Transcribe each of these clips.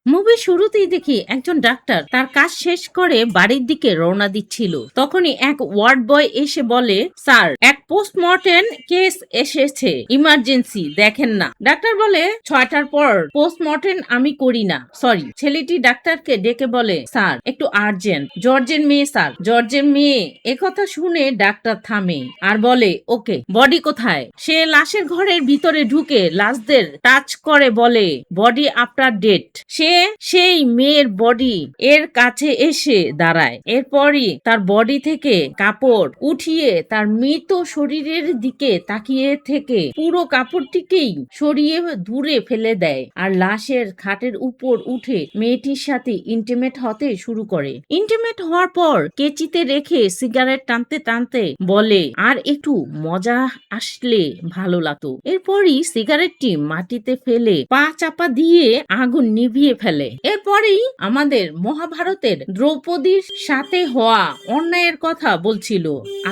মুভির শুরুতেই দেখি একজন ডাক্তার তার কাজ শেষ করে বাড়ির দিকে রওনা দিচ্ছিল। তখনই এক ওয়ার্ড বয় এসে বলে, স্যার, এক পোস্টমর্টেম কেস এসেছে, ইমার্জেন্সি, দেখেন না। ডাক্তার বলে, 6টার পর পোস্টমর্টেম আমি করি না, সরি। ছেলেটি ডাক্তারকে ডেকে বলে, স্যার, একটু আর্জেন্ট, জর্জের মেয়ে স্যার, জর্জের মেয়ে। একথা শুনে ডাক্তার থামে আর বলে, ওকে, বডি কোথায়? সে লাশের ঘরের ভিতরে ঢুকে লাশদের টাচ করে বলে, বডি আফটার ডেট। সে সেই মেয়ের বডি এর কাছে এসে দাঁড়ায়। এরপরই তার বডি থেকে কাপড় উঠিয়ে তার মৃত শরীরের দিকে তাকিয়ে থেকে পুরো কাপড়টিকেই সরিয়ে দূরে ফেলে দেয় আর লাশের খাটের উপর উঠে মেয়েটির সাথে ইন্টিমেট হতে শুরু করে। ইন্টিমেট হওয়ার পর কেচিতে রেখে সিগারেট টানতে টানতে বলে, আর একটু মজা আসলে ভালো লাগতো। এরপরই সিগারেটটি মাটিতে ফেলে পা চাপা দিয়ে আগুন নিভিয়ে ফেলে। এরপরেই আমাদের মহাভারতের দ্রৌপদীর সাথে হওয়া অন্যায়ের কথা বলছিল,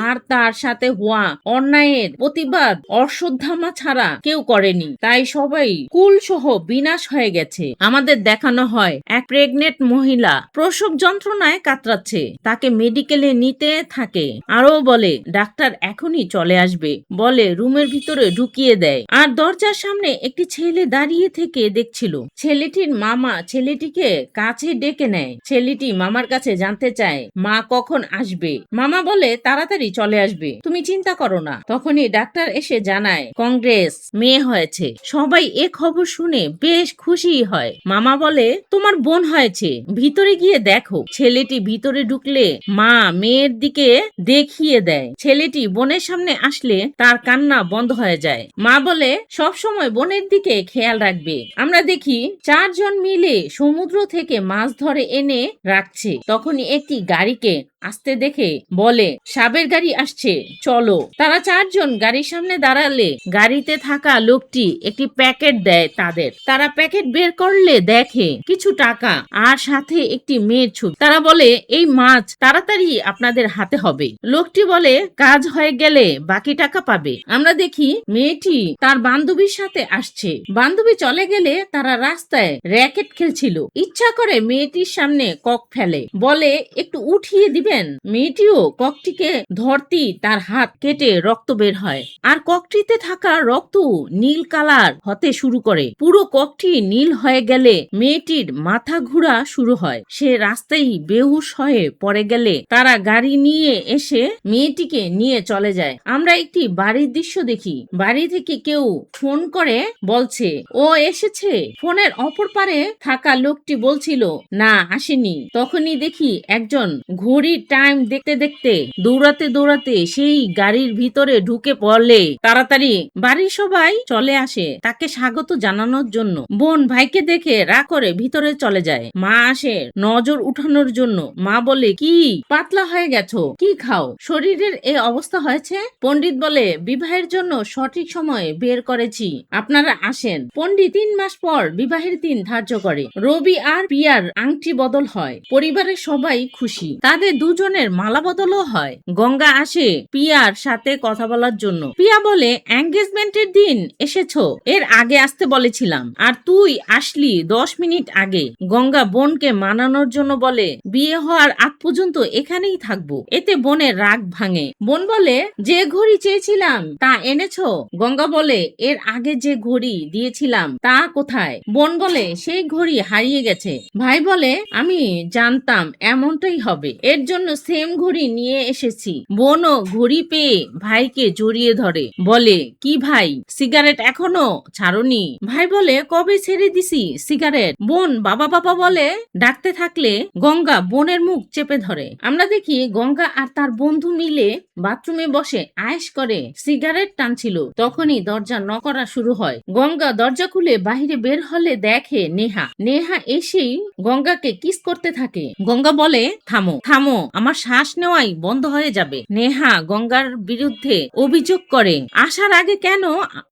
আর তার সাথে হওয়া অন্যায়ের প্রতিবাদ অশ্বত্থামা ছাড়া কেউ করেনি, তাই সবাই কুল সহ বিনাশ হয়ে গেছে। আমাদের দেখানো হয় এক প্রেগনেন্ট মহিলা প্রসব যন্ত্রণায় কাতরাচ্ছে, তাকে মেডিকেলে নিতে থাকে। আরো বলে, ডাক্তার এখনই চলে আসবে বলে রুমের ভিতরে ঢুকিয়ে দেয়। আর দরজার সামনে একটি ছেলে দাঁড়িয়ে থেকে দেখছিল। ছেলেটির মামা ছেলেটিকে কাছে ডেকে নেয়। ছেলেটি মামার কাছে জানতে চায় মা কখন আসবে। মামা বলে, তাড়াতাড়ি চলে আসবে, তুমি চিন্তা করো না। তখনই ডাক্তার এসে জানায়, কংগ্রেস, মেয়ে হয়েছে। সবাই এ খবর শুনে বেশ খুশি হয়। মামা বলে, তোমার বোন হয়েছে, ভিতরে গিয়ে দেখো। ছেলেটি ভিতরে ঢুকলে মা মেয়ের দিকে দেখিয়ে দেয়। ছেলেটি বোনের সামনে আসলে তার কান্না বন্ধ হয়ে যায়। মা বলে, সব সময় বোনের দিকে খেয়াল রাখবে। আমরা দেখি 4 জন মিলে সমুদ্র থেকে মাছ ধরে এনে রাখছে। তখনই একটি গাড়িকে আসতে দেখে বলে, সাবের গাড়ি আসছে, চলো। তারা 4 জন গাড়ির সামনে দাঁড়ালে গাড়িতে থাকা লোকটি একটি প্যাকেট দেয় তাদের। তারা প্যাকেট বের করলে দেখে কিছু টাকা আর সাথে একটি মেয়ের ছবি। তারা বলে, এই মাছ তাড়াতাড়ি আপনাদের হাতে হবে। লোকটি বলে, কাজ হয়ে গেলে বাকি টাকা পাবে। আমরা দেখি মেয়েটি তার বান্ধবীর সাথে আসছে। বান্ধবী চলে গেলে তারা রাস্তায় র্যাকেট খেলছিল। ইচ্ছা করে মেয়েটির সামনে কক ফেলে, বলে, একটু উঠিয়ে দিবেন। মেয়েটিও ককটিকে ধরতেই তার হাত কেটে রক্ত বের হয়, আর ককটিতে থাকা রক্ত নীল কালার হতে শুরু করে। পুরো ককটি নীল হয়ে গেলে মেয়েটির মাথা ঘোরা শুরু হয়। সে রাস্তায় বেহুশ হয়ে পড়ে গেলে তারা গাড়ি নিয়ে এসে মেয়েটিকে নিয়ে চলে যায়। আমরা একটি বাড়ির দৃশ্য দেখি। বাড়ি থেকে কেউ ফোন করে বলছে, ও এসেছে। ফোনের অপর পারে থাকা লোকটি বলছিল, না, আসেনি। তখনই দেখি একজন ঘড়ির টাইম দেখতে দেখতে দৌড়াতে দৌড়াতে সেই গাড়ির ভিতরে ঢুকে পড়লে তাড়াতাড়ি বাড়ির সবাই চলে আসে তাকে স্বাগত জানানোর জন্য। বোন ভাইকে দেখে রাগ করে ভিতরে চলে যায়। মা আসে নজর উঠানোর জন্য। মা বলে, কি পাতলা হয়ে গেছো, কি খাও, শরীরের এই অবস্থা হয়েছে? পণ্ডিত বলে, বিবাহের জন্য সঠিক সময় বের করেছি, আপনারা আসেন। পণ্ডিত 3 মাস পর বিবাহের দিন ধার্য করে। রবি আর প্রিয়ার আংটি বদল হয়। পরিবারের সবাই খুশি। তাদের দুজনের মালা বদলও হয়। গঙ্গা আসে প্রিয়ার সাথে কথা বলার জন্য। প্রিয়া বলে, এঙ্গেজমেন্টের দিন এসেছো, এর আগে আসতে বলেছিলাম, আর তুই আসলি 10 মিনিট আগে। গঙ্গা বোনকে মানানোর জন্য বলে, বিয়ে হওয়ার আগ পর্যন্ত এখানেই থাকবো। এতে বোনের রাগ ভাঙে। বোন বলে, যে ঘড়ি চেয়েছিলাম তা এনেছো? গঙ্গা বলে, এর আগে যে ঘড়ি দিয়েছিলাম তা কোথায়? বোন বলে, সেই ঘড়ি হারিয়ে গেছে। ভাই বলে, আমি জানতাম এমনটাই হবে, এর জন্য সেম ঘড়ি নিয়ে এসেছি। বোনও ঘড়ি পেয়ে ভাইকে জড়িয়ে ধরে, বলে, কি ভাই, সিগারেট এখনো ছাড়নি? ভাই বলে, কবে ছেড়ে দিছি সিগারেট। বোন বাবা বাবা বলে ডাকতে থাকলে গঙ্গা বোনের মুখ চেপে ধরে। আমরা দেখি গঙ্গা আর তার বন্ধু মিলে বাথরুমে বসে আয়েশ করে সিগারেট টানছিল। তখনই দরজা নক করা শুরু হয়। গঙ্গা দরজা খুলে বাহিরে বের হলে দেখে নেহা। নেহা এসেই গঙ্গাকে কিস করতে থাকে। গঙ্গা বলে, থামো থামো, আমার শ্বাস নেওয়াই বন্ধ হয়ে যাবে। নেহা গঙ্গার বিরুদ্ধে অভিযোগ করে আসার আগে কেন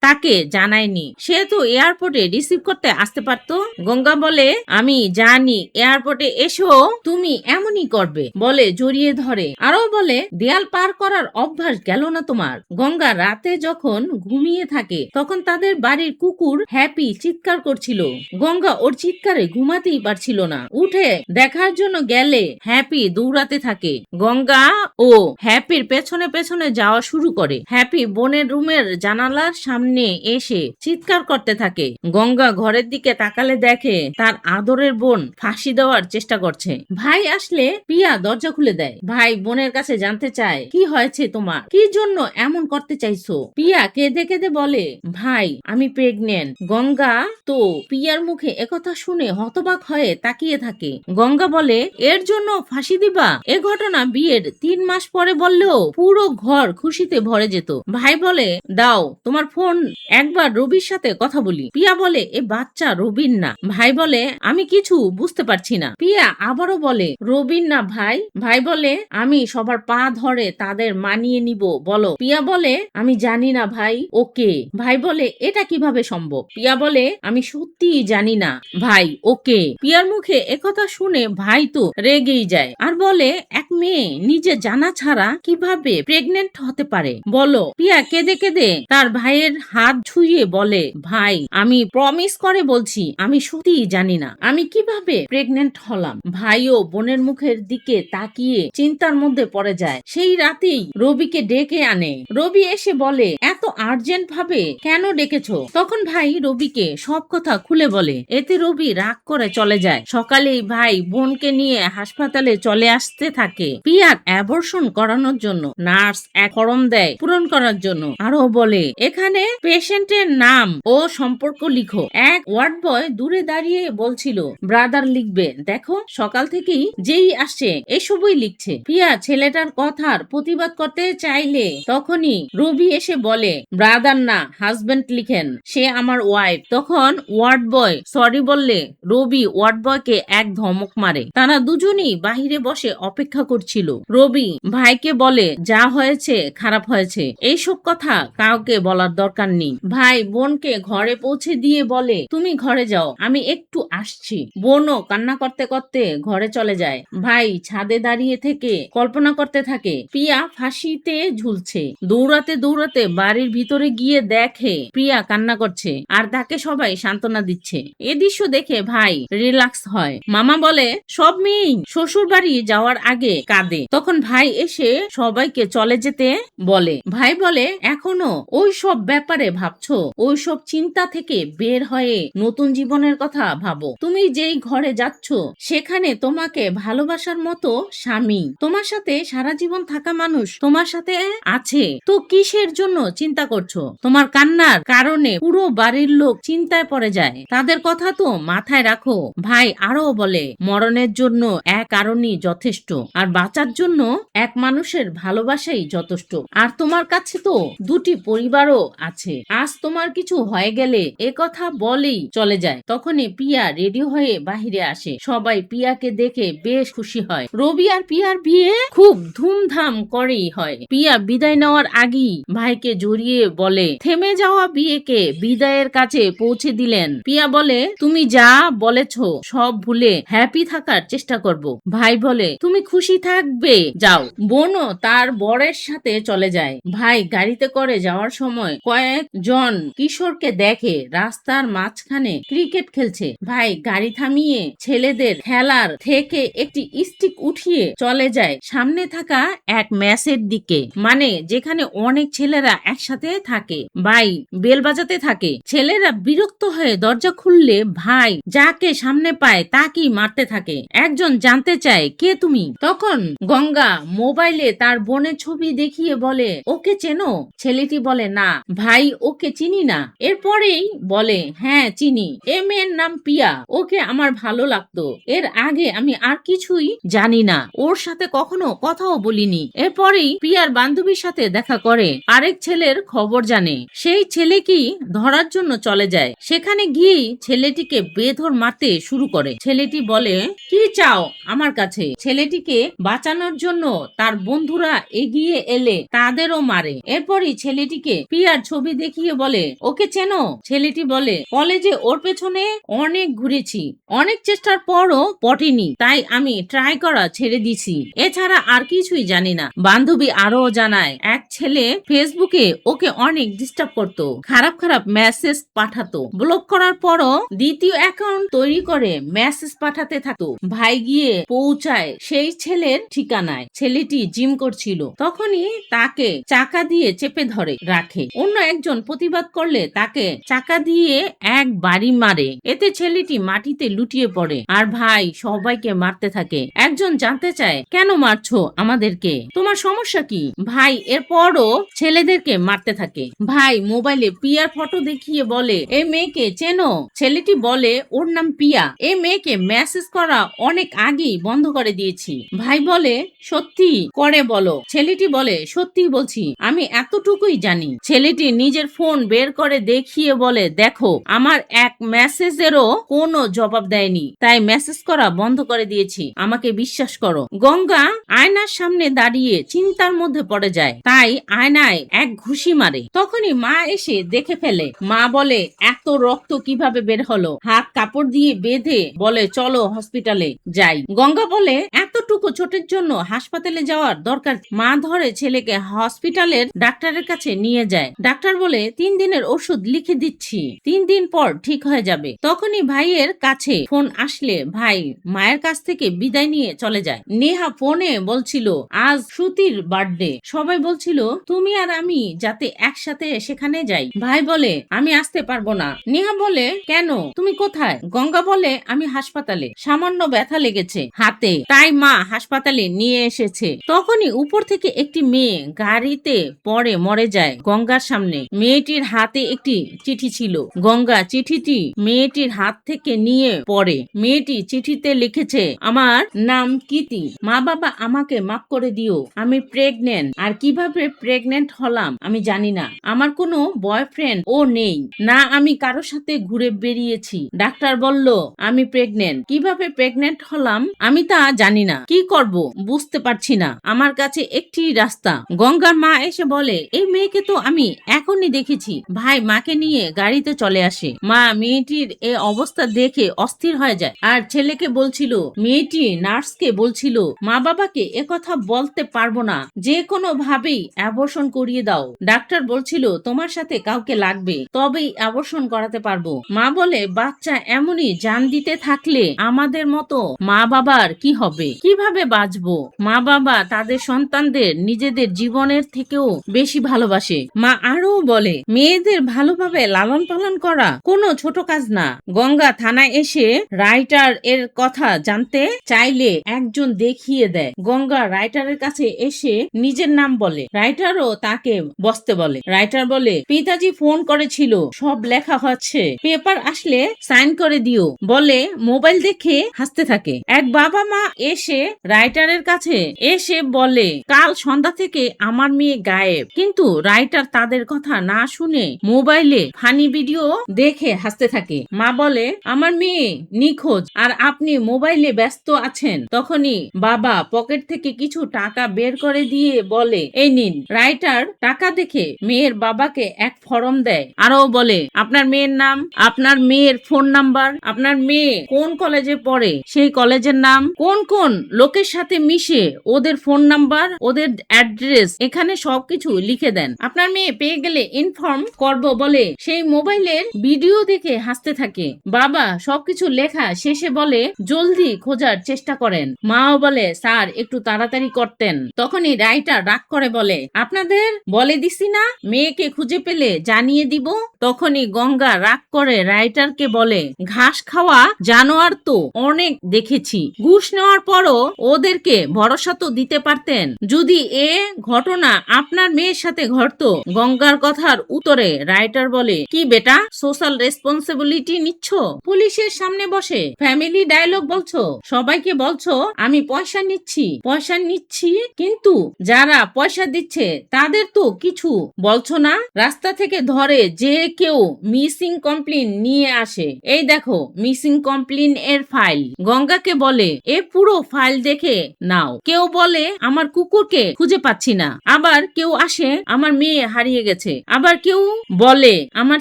তাকে জানায়নি, সে তো এয়ারপোর্টে রিসিভ করতে আসতে পারতো। গঙ্গা বলে আমি জানি এয়ারপোর্টে এসো তুমি এমনই করবে বলে জড়িয়ে ধরে, আরো বলে দেয়াল পার করার অভ্যাস গেল না তোমার। গঙ্গা রাতে যখন ঘুমিয়ে থাকে তখন তাদের বাড়ির কুকুর হ্যাপি চিৎকার করছিল। গঙ্গা ওর চিৎকারে ঘুমাতেই পারছিল না। উঠে দেখার জন্য গেলে হ্যাপি দৌড়াতে থাকে। গঙ্গা ও হ্যাপির পেছনে পেছনে যাওয়া শুরু করে। হ্যাপি বোনের রুমের জানালার সামনে এসে চিৎকার করতে থাকে। গঙ্গা ঘরের দিকে তাকালে দেখে তার আদরের বোন ফাঁসি দেওয়ার চেষ্টা করছে। ভাই আসলে পিয়া দরজা খুলে দেয়। ভাই বোনের কাছে জানতে চায় কি হয়েছে তোমার, কি জন্য এমন করতে চাইছো। পিয়া কেঁদে কেঁদে বলে ভাই আমি প্রেগনেন্ট। গঙ্গা তো পিয়ার মুখে একথা শুনে হতবাক হয়ে তাকিয়ে থাকে। গঙ্গা বলে এর জন্য ফাঁসি দিবা? এ ঘটনা বিয়ের 3 মাস পরে বললেও পুরো ঘর খুশিতে ভরে যেত। ভাই বলে দাও তোমার ফোন, একবার রবির সাথে কথা বলি। পিয়া বলে এ বাচ্চা রবির না। ভাই বলে আমি কিছু বুঝতে পারছি না। পিয়া আবারও বলে রবির না ভাই। ভাই বলে আমি সবার পা ধরে তাদের মানিয়ে নিব বলো। পিয়া বলে আমি জানি না ভাই। ওকে। ভাই বলে এটা কিভাবে সম্ভব? পিয়া বলে আমি সত্যিই জানি না ভাই। ওকে। পিয়ার মুখে একথা শুনে ভাই তো রেগেই যায় আর বলে এক মেয়ে নিজে জানা ছাড়া কিভাবে প্রেগনেন্ট হতে পারে বলো। পিয়া কেঁদে কেঁদে তার ভাইয়ের হাত ছুঁয়ে বলে ভাই আমি প্রমিস করে বলছি আমি সত্যিই জানি না আমি কিভাবে প্রেগনেন্ট হলাম। ভাইও বোনের মুখের দিকে তাকিয়ে চিন্তার মধ্যে পড়ে যায়। সেই রাতেই রবিকে ডেকে আনে। রবি এসে বলে এত আর্জেন্ট ভাবে কেন ডেকেছো? তখন ভাই রবিকে সব কথা খুলে বলে। এতে রবি রাগ করে চলে যায়। সকালেই ভাই বোনকে নিয়ে হাসপাতালে চলে আসতে থাকে পিয়ার অ্যাবর্শন করানোর জন্য। নার্স এক ফর্ম দেয় পূরণ করার জন্য, আরো বলে এখানে পেশেন্টের নাম ও সম্পর্ক লিখো। এক ওয়ার্ড বয় দূরে দাঁড়িয়ে বলছিল ব্রাদার লিখবে। দেখো সকাল থেকেই যেই আসছে এসবই লিখছে। পিয়া ছেলেটার কথার প্রতিবাদ করতে চাইলে তখনই রবি এসে বলে ব্রাদার না হাজবেন্ড লিখেন, সে আমার ওয়াইফ। তখন ওয়ার্ড বয় সরি বললে রবি ওয়ার্ড বয়কে এক ধমক মারে। তারা দুজনই বাহিরে বসে অপেক্ষা করছিল। রবি ভাইকে বলে যা হয়েছে খারাপ হয়েছে, এইসব কথা কাউকে বলার দরকার নেই। ভাই বোনকে ঘরে পৌঁছে দিয়ে বলে তুমি ঘরে যাও আমি একটু আসছি। বোনও কান্না করতে করতে ঘরে চলে যায়। ভাই ছাদে দাঁড়িয়ে থেকে কল্পনা করতে থাকে পিয়া ফাঁসিতে ঝুলছে। দৌড়াতে দৌড়াতে বাড়ির ভিতরে গিয়ে দেখে প্রিয়া কান্না করছে আর তাকে সবাই সান্ত্বনা দিচ্ছে। এ দৃশ্য দেখে ভাই রিল্যাক্স হয়। মামা বলে সব মেয়েই শ্বশুর বাড়ি যাওয়ার আগে কাঁদে। তখন ভাই এসে সবাইকে চলে যেতে বলে। ভাই বলে এখনো ওই সব ব্যাপারে ভাবছো? ওই সব চিন্তা থেকে বের হয়ে নতুন জীবনের কথা ভাবো। তুমি যেই ঘরে যাচ্ছ সেখানে তোমাকে ভালোবাসার মতো স্বামী, তোমার সাথে সারা জীবন থাকা মানুষ তোমার সাথে আছে, তো কিসের জন্য চিন্তা করছো? তোমার কান্নার কারণে পুরো বাড়ির লোক চিন্তায় পড়ে যায়, তাদের কথা তো মাথায় রাখো। ভাই আরো বলে মরণের জন্য এক কারণই যথেষ্ট আর বাঁচার জন্য এক মানুষের ভালোবাসাই যথেষ্ট। আর তোমার কাছে তো দুটি পরিবারও আছে, আজ তোমার কিছু হয়ে গেলে এ কথা বলেই চলে যায়। তখনই পিয়া রেডি হয়ে বাহিরে আসে। সবাই পিয়াকে দেখে বেশ খুশি হয়। রবি আর পিয়ার বিয়ে খুব ধুমধাম করেই হয়। পিয়া বিদায় নেওয়ার আগেই ভাইকে জড়িয়ে বলে থেমে যাওয়া বিয়েকে বিদায়ের কাছে পৌঁছে দিলেন। পিয়া বলে তুমি যা বলেছ সব ভুলে হ্যাপি থাকার চেষ্টা করব। ভাই বলে তুমি খুশি থাকবে যাও। বোনও তার বরের সাথে চলে যায়। ভাই গাড়িতে করে যাওয়ার সময় কয়েকজন কিশোরকে দেখে রাস্তার মাঝখানে ক্রিকেট খেলছে। ভাই গাড়ি থামিয়ে ছেলেদের খেলার থেকে একটি স্টিক উঠিয়ে চলে যায় সামনে থাকা এক ম্যাচের দিকে, মানে যেখানে অনেক ছেলেরা একসাথে থাকে। ভাই বেল বাজাতে থাকে। ছেলেরা বিরক্ত হয়ে দরজা খুললে ভাই যাকে সামনে পায় তাকেই মারতে থাকে। একজন জানতে চায় কে তুমি? তখন গঙ্গা মোবাইলে তার বোনের ছবি দেখিয়ে বলে ওকে চেনো? ছেলেটি বলে না ভাই ওকে চিনি না। এরপরেই বলে হ্যাঁ চিনি, এ মেয়ের নাম পিয়া, ওকে আমার ভালো লাগতো। এর আগে আমি আর কিছুই জানি না, ওর সাথে কখনো কথাও বলিনি। এরপরেই পিয়ার বান্ধবীর সাথে দেখা করে আরেক ছেলের খবর জানে। সেই ছেলেকেই ধরার জন্য চলে যায়। সেখানে গিয়েই ছেলেটিকে বেধড় মারতে শুরু করে। ছেলেটি বলে কি চাও আমার কাছে? ছেলেটি ছেলেটিকে বাঁচানোর জন্য তার বন্ধুরা এগিয়ে এলে তাদেরও মারে। এরপরই ছেলেটিকে প্রিয়ার ছবি দেখিয়ে বলে, ওকে চেনো? ছেলেটি বলে, কলেজে ওর পেছনে অনেক ঘুরেছি, অনেক চেষ্টার পরও পটেনি, তাই আমি ট্রাই করা ছেড়ে দিছি, এছাড়া আর কিছুই জানি না। বান্ধবী আরো জানায়, এক ছেলে ফেসবুকে ওকে অনেক ডিস্টার্ব করতো, খারাপ খারাপ মেসেজ পাঠাতো, ব্লক করার পরও দ্বিতীয় অ্যাকাউন্ট তৈরি করে মেসেজ পাঠাতে থাকতো। ভাই গিয়ে পৌঁছায় সেই ছেলের ঠিকানায়। ছেলেটি জিম করছিল, তখনই তাকে চাকা দিয়ে চেপে ধরে রাখে। অন্য একজন প্রতিবাদ করলে তাকে চাকা দিয়ে এক বাড়ি মারে। এতে ছেলেটি মাটিতে লুটিয়ে পড়ে আর ভাই সবাইকে মারতে থাকে। একজন জানতে চায়, কেন মারছো আমাদেরকে, তোমার সমস্যা কি? ভাই এরপরও ছেলেদেরকে মারতে থাকে। ভাই মোবাইলে পিয়ার ফটো দেখিয়ে বলে, এই মেয়েকে চেনো? ছেলেটি বলে, ওর নাম পিয়া, এই মেয়েকে মেসেজ করা অনেক আগেই বন্ধ করে দিয়েছি। ভাই বলে, সত্যি করে বলো? ছেলেটি বলে, সত্যি বলছি, আমি এতটুকুই জানি। ছেলেটি নিজের ফোন বের করে দেখিয়ে বলে, দেখো আমার এক মেসেজেরও কোনো জবাব দেয়নি, তাই মেসেজ করা বন্ধ করে দিয়েছি, আমাকে বিশ্বাস করো। গঙ্গা আয়নার সামনে দাঁড়িয়ে চিন্তার মধ্যে পড়ে যায়, তাই আয়নায় এক ঘুষি মারে। তখনই মা এসে দেখে ফেলে। মা বলে, এত রক্ত কিভাবে বের হলো? হাত কাপড় দিয়ে বেঁধে বলে, চলো হসপিটালে যাই। গঙ্গা বলে, এতটুকু চোটের জন্য হাসপাতালে যাওয়ার দরকার? মা ধরে ছেলেকে হসপিটালের ডাক্তারের কাছে নিয়ে যায়। ডাক্তার বলে, 3 দিনের ওষুধ লিখে দিচ্ছি, 3 দিন পর ঠিক হয়ে যাবে। তখনই ভাইয়ের কাছে ফোন আসলে ভাই মায়ের কাছ থেকে বিদায় নিয়ে চলে যায়। নেহা ফোনে বলছিল, আজ শ্রুতির বার্থডে, সবাই বলছিল তুমি আর আমি যাতে একসাথে সেখানে যাই। ভাই বলে, আমি আসতে পারবো না। নেহা বলে, কেন, তুমি কোথায়? গঙ্গা বলে, আমি হাসপাতালে, সামান্য ব্যথা লেগেছে হাতে, তাই মা হাসপাতালে নিয়ে এসেছে। তখনই উপর থেকে একটি মেয়ে গাড়িতে পড়ে মরে যায় গঙ্গার সামনে। মেয়েটির হাতে একটি চিঠি ছিল। গঙ্গা চিঠিটি মেয়েটির হাত থেকে নিয়ে পড়ে। মেয়েটি চিঠিতে লিখেছে, আমার নাম কীতি, মা বাবা আমাকে মাফ করে দিও, আমি প্রেগনেন্ট, আর কিভাবে প্রেগনেন্ট হলাম আমি জানি না, আমার কোনো বয়ফ্রেন্ড ও নেই, না আমি কারোর সাথে ঘুরে বেরিয়েছি। ডাক্তার বলল আমি প্রেগনেন্ট, কিভাবে প্রেগনেন্ট হলাম আমি তা জানি না, কি করব বুঝতে পারছি না, আমার কাছে একটি রাস্তা। গঙ্গার মা এসে বলে, এই মেয়েকে তো আমি এখনই দেখেছি। ভাই মাকে নিয়ে গাড়িতে চলে আসে। মা মেয়েটির এই অবস্থা দেখে অস্থির হয়ে যায় আর ছেলেকে বলছিল, মেয়েটি নার্সকে বলছিল, মা বাবাকে একথা বলতে পারবো না, যে কোনো ভাবেই অ্যাবর্শন করিয়ে দাও। ডাক্তার বলছিল তোমার সাথে কাউকে লাগবে, তবেই অ্যাবর্শন করাতে পারবো। মা বলে, বাচ্চা এমনই জান দিতে থাকলে আমাদের মতো মা বাবার কি হবে, কিভাবে বাঁচবো? মা বাবা তাদের সন্তানদের নিজেদের জীবনের থেকেও বেশি ভালোবাসে। মা আরো বলে, মেয়েদের ভালোভাবে লালন পালন করা কোনো ছোট কাজ না। গঙ্গা থানায় এসে রাইটার এর কথা জানতে চাইলে একজন দেখিয়ে দেয়। গঙ্গা রাইটারের কাছে এসে নিজের নাম বলে। রাইটারও তাকে বসতে বলে। রাইটার বলে, পিতাজি ফোন করেছিল, সব লেখা হচ্ছে, পেপার আসলে সাইন করে দিও, বলে মোবাইল দেখে হাসতে থাকে। এক বাবা মা এসে রাইটারের কাছে এসে বলে, কাল সন্ধ্যা থেকে আমার মেয়ে গায়েব, কিন্তু রাইটার তাদের কথা না শুনে মোবাইলে ফানি ভিডিও দেখে হাসতে থাকে। মা বলে, আমার মেয়ে নিখোঁজ আর আপনি মোবাইলে ব্যস্ত আছেন। তখনই বাবা পকেট থেকে কিছু টাকা বের করে দিয়ে বলে, এই নিন। রাইটার টাকা দেখে মেয়ের বাবাকে এক ফর্ম দেয়, আরো বলে, আপনার মেয়ের নাম, আপনার মেয়ের ফোন নাম্বার, আপনার মেয়ে কোন কলেজে পড়ে সেই কলেজের নাম, কোন কোন লোকের সাথে মিশে ওদের ফোন নাম্বার, ওদের অ্যাড্রেস, এখানে সবকিছু লিখে দেন। আপনার মেয়ে পেয়ে গেলে ইনফর্ম করব বলে সেই মোবাইলের ভিডিও দেখে হাসতে থাকে। বাবা সবকিছু লেখা শেষে বলে, জলদি খোঁজার চেষ্টা করেন। মাও বলে, স্যার একটু তাড়াতাড়ি করতেন। তখনই রাইটার রাগ করে বলে, আপনাদের বলে দিছি না মেয়েকে খুঁজে পেলে জানিয়ে দিব। তখনই গঙ্গা রাগ করে রাইটারকে বলে, ঘাস খাওয়া জানোয়ার তো অনেক দেখেছি, ঘুষ নেওয়ার পরও ওদেরকে ভরসা তো দিতে পারতেন, যদি এ ঘটনা আপনার মেয়ের সাথে ঘটতো। গঙ্গার কথার উত্তরে রাইটার বলে, কি বেটা সোশ্যাল রেসপন্সিবিলিটি নিচ্ছ, পুলিশের সামনে বসে ফ্যামিলি ডায়লগ বলছো, সবাইকে বলছো বলছো আমি পয়সা নিচ্ছি, কিন্তু যারা পয়সা দিচ্ছে তাদের তো কিছু বলছো না। রাস্তা থেকে ধরে যে কেউ মিসিং কমপ্লেন নিয়ে আসে, এই দেখো মিসিং কমপ্লেন এর ফাইল। গঙ্গাকে বলে এ পুরো ফাইল দেখে নাও। কেউ বলে আমার কুকুরকে খুঁজে পাচ্ছি না, আবার কেউ আসে আমার মেয়ে হারিয়ে গেছে, আবার কেউ বলে আমার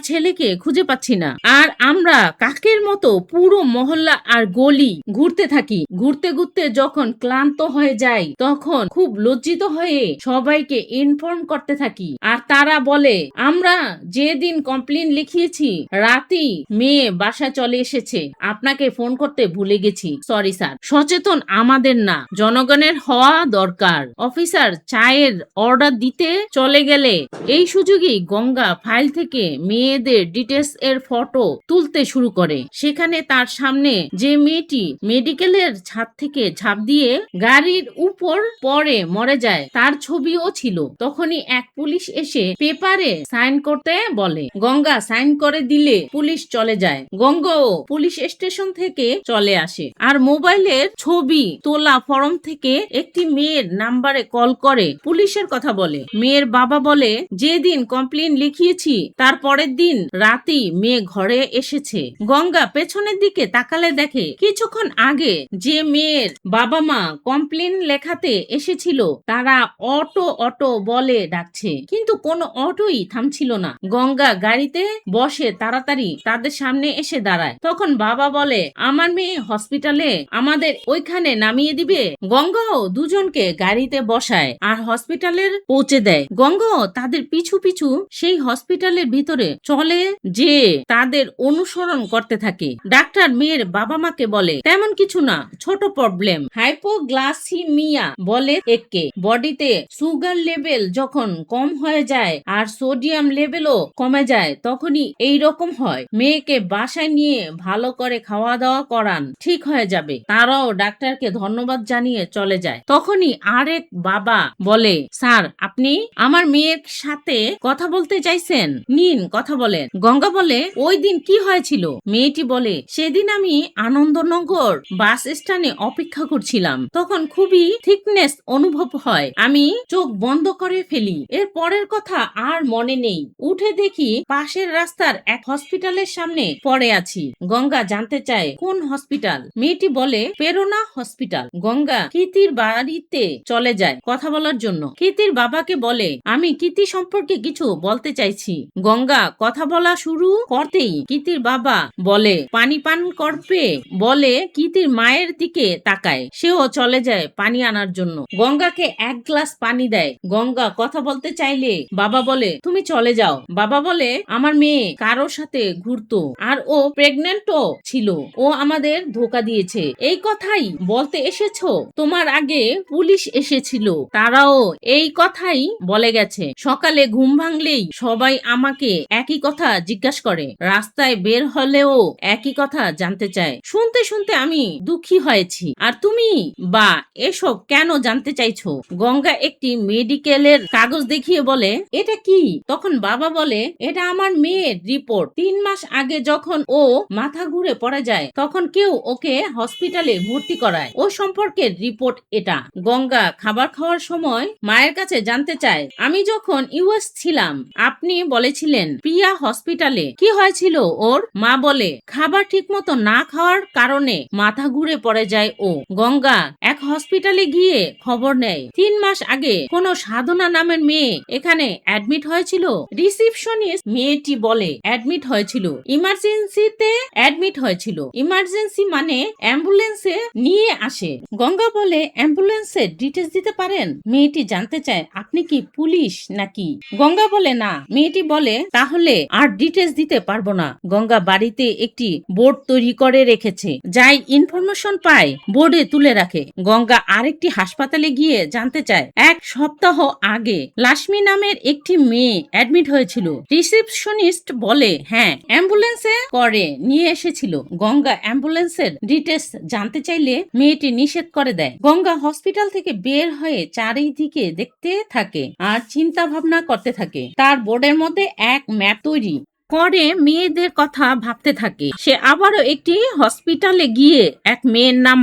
ছেলেকে খুঁজে পাচ্ছি না। আর আমরা কাকের মতো পুরো মহল্লা আর গলি ঘুরতে থাকি। ঘুরতে ঘুরতে যখন ক্লান্ত হয়ে যাই তখন খুব লজ্জিত হয়ে সবাইকে ইনফর্ম করতে থাকি। আর তারা বলে আমরা যেদিন কমপ্লেন লিখিয়েছি রাতেই মেয়ে বাসা চলে এসেছে, আপনাকে ফোন করতে ভুলে গেছি, সরি স্যার। সচেতন আমাদের না, জনগণের হওয়া দরকার। অফিসার চায়ের অর্ডার দিতে চলে গেলে এই সুযোগেই গঙ্গা ফাইল থেকে মেয়েদের ডিটেলস এর ফটো তুলতে শুরু করে। সেখানে তার সামনে যে মেয়েটি মেডিকেলের ছাদ থেকে ঝাঁপ দিয়ে গাড়ির উপর পড়ে মরে যায় তার ছবিও ছিল। তখনই এক পুলিশ এসে পেপারে সাইন করতে বলে। গঙ্গা সাইন করে দিলে পুলিশ চলে যায়। গঙ্গাও পুলিশ স্টেশন থেকে চলে আসে আর মোবাইলের ছবি তোলা ফর্ম থেকে একটি মেয়ের নাম্বারে কল করে পুলিশের কথা বলে। মেয়ের বাবা বলে যেদিন কমপ্লেন লিখিয়েছি তার পরের দিন রাতেই মেয়ে ঘরে এসেছে। গঙ্গা পেছনের দিকে তাকালে দেখে কিছুক্ষণ আগে যে মেয়ের বাবা মা কমপ্লেন লেখাতে এসেছিল তারা অটো অটো বলে ডাকছে, কিন্তু কোনো অটোই থামছিল না। গঙ্গা গাড়িতে বসে তাড়াতাড়ি তাদের সামনে এসে দাঁড়ায়। তখন বাবা বলে আমার মেয়ে হসপিটালে, আমাদের ওইখানে নামিয়ে দিবে। গঙ্গাও দুজনকে গাড়িতে বসায় আর হসপিটালের পৌঁছে দেয়। গঙ্গাও তাদের পিছু পিছু সেই হসপিটালের ভিতরে চলে যে তাদের অনুসরণ করতে থাকে। ডাক্তার মেয়ের বাবা মাকে বলে তেমন কিছু না, ছোট প্রবলেম, হাইপোগ্লাসিমিয়া বলে একে। বডিতে সুগার লেভেল যখন কম হয়ে যায় আর সোডিয়াম লেভেলও কমে যায় তখনই এই রকম হয়। মেয়েকে বাসায় নিয়ে ভালো করে খাওয়া দাওয়া করান, ঠিক হয়ে যাবে। তারাও ডাক্তারকে ধন্যবাদ জানিয়ে চলে যায়। তখনই আরেক বাবা বলে স্যার আপনি আমার মেয়ের সাথে কথা বলতে চাইছেন, নিন কথা বলেন। গঙ্গা বলে ওই দিন কি হয়েছিল? মেয়েটি বলে সেদিন আমি আনন্দনগর বাস স্ট্যান্ডে অপেক্ষা করছিলাম, তখন খুবই থিকনেস অনুভব হয়, আমি চোখ বন্ধ করে ফেলি। এর পরের কথা আর মনে নেই। উঠে দেখি পাশের রাস্তার এক হসপিটালের সামনে পড়ে আছি। গঙ্গা জানতে চায় কোন হসপিটাল? মেয়েটি বলে প্রেরণা হসপিটাল। গঙ্গা কীর্তির বাড়িতে চলে যায় কথা বলার জন্য। কীর্তির বাবাকে বলে আমি কীর্তি সম্পর্কে কিছু বলতে চাইছি। গঙ্গা কথা বলা শুরু করতেই কীর্তির বাবা বলে পানি পান করবে বলে কীর্তির মায়ের দিকে তাকায়। সেও চলে যায় পানি আনার জন্য। গঙ্গাকে এক গ্লাস পানি দেয়। গঙ্গা কথা বলতে চাইলে বাবা বলে তুমি চলে যাও। বাবা বলে আমার মেয়ে কারোর সাথে ঘুরতো আর ও প্রেগনেন্টও ছিল, ও আমাদের ধোকা দিয়েছে। এই কথাই বলতে এসেছো? তোমার আগে পুলিশ এসেছিল, তারাও এই কথাই বলে গেছে। সকালে ঘুম ভাঙলেই সবাই আমাকে একই কথা জিজ্ঞাসা করে, রাস্তায় বের হলেও একই কথা জানতে চায়। শুনতে শুনতে আমি দুঃখী হয়েছি, আর তুমি বা এসব কেন জানতে চাইছো? গঙ্গা একটি মেডিকেলের কাগজ দেখিয়ে বলে এটা কি? তখন বাবা বলে এটা আমার মেয়ের রিপোর্ট। 3 মাস আগে যখন ও মাথা ঘুরে পড়ে যায় তখন কেউ ওকে হসপিটালে ভর্তি করায়, ও সম্পর্কের রিপোর্ট এটা। গঙ্গা খাবার খাওয়ার সময় মায়ের কাছে জানতে চায় আমি যখন ইউএস ছিলাম আপনি বলেছিলেন প্রিয়া হসপিটালে, কি হয়েছিল ওর? মা বলে খাবার ঠিক মতো না খাওয়ার কারণে মাথা ঘুরে পড়ে যায় ও। গঙ্গা এক হসপিটালে গিয়ে খবর নেয় 3 মাস আগে কোন সাধনা নামের মেয়ে এখানে অ্যাডমিট হয়েছিল। রিসিপশনিস্ট মেয়েটি বলে অ্যাডমিট হয়েছিল, ইমার্জেন্সিতে অ্যাডমিট হয়েছিল। ইমার্জেন্সি মানে অ্যাম্বুলেন্সে নিয়ে আসে। গঙ্গা বলে অ্যাম্বুলেন্সের ডিটেলস দিতে পারেন? মেয়েটি জানতে চায় আপনি কি পুলিশ নাকি? গঙ্গা বলে না। মেয়েটি বলে তাহলে আর ডিটেলস দিতে পারবো না। গঙ্গা বাড়িতে একটি বোর্ড তৈরি করে রেখেছে, যাই ইনফরমেশন পায় বোর্ডে তুলে রাখে। গঙ্গা আরেকটি হাসপাতালে গিয়ে জানতে চায় 1 সপ্তাহ আগে লাক্ষ্মী নামের একটি মেয়ে অ্যাডমিট হয়েছিল। রিসেপশনিস্ট বলে হ্যাঁ, অ্যাম্বুলেন্সে করে নিয়ে এসেছিল। গঙ্গা অ্যাম্বুলেন্সের ডিটেলস জানতে চাইলে মেয়েটি নিষেধ করে দেয়। গঙ্গা হসপিটাল থেকে বের হয়ে চারিদিকে দেখতে থাকে আর চিন্তা ভাবনা করতে থাকে। তার বোর্ডের মধ্যে এক ম্যাপ তৈরি করে মেয়েদের কথা ভাবতে থাকে। সে আবারও একটি হসপিটালে গিয়ে এক মেয়ের নাম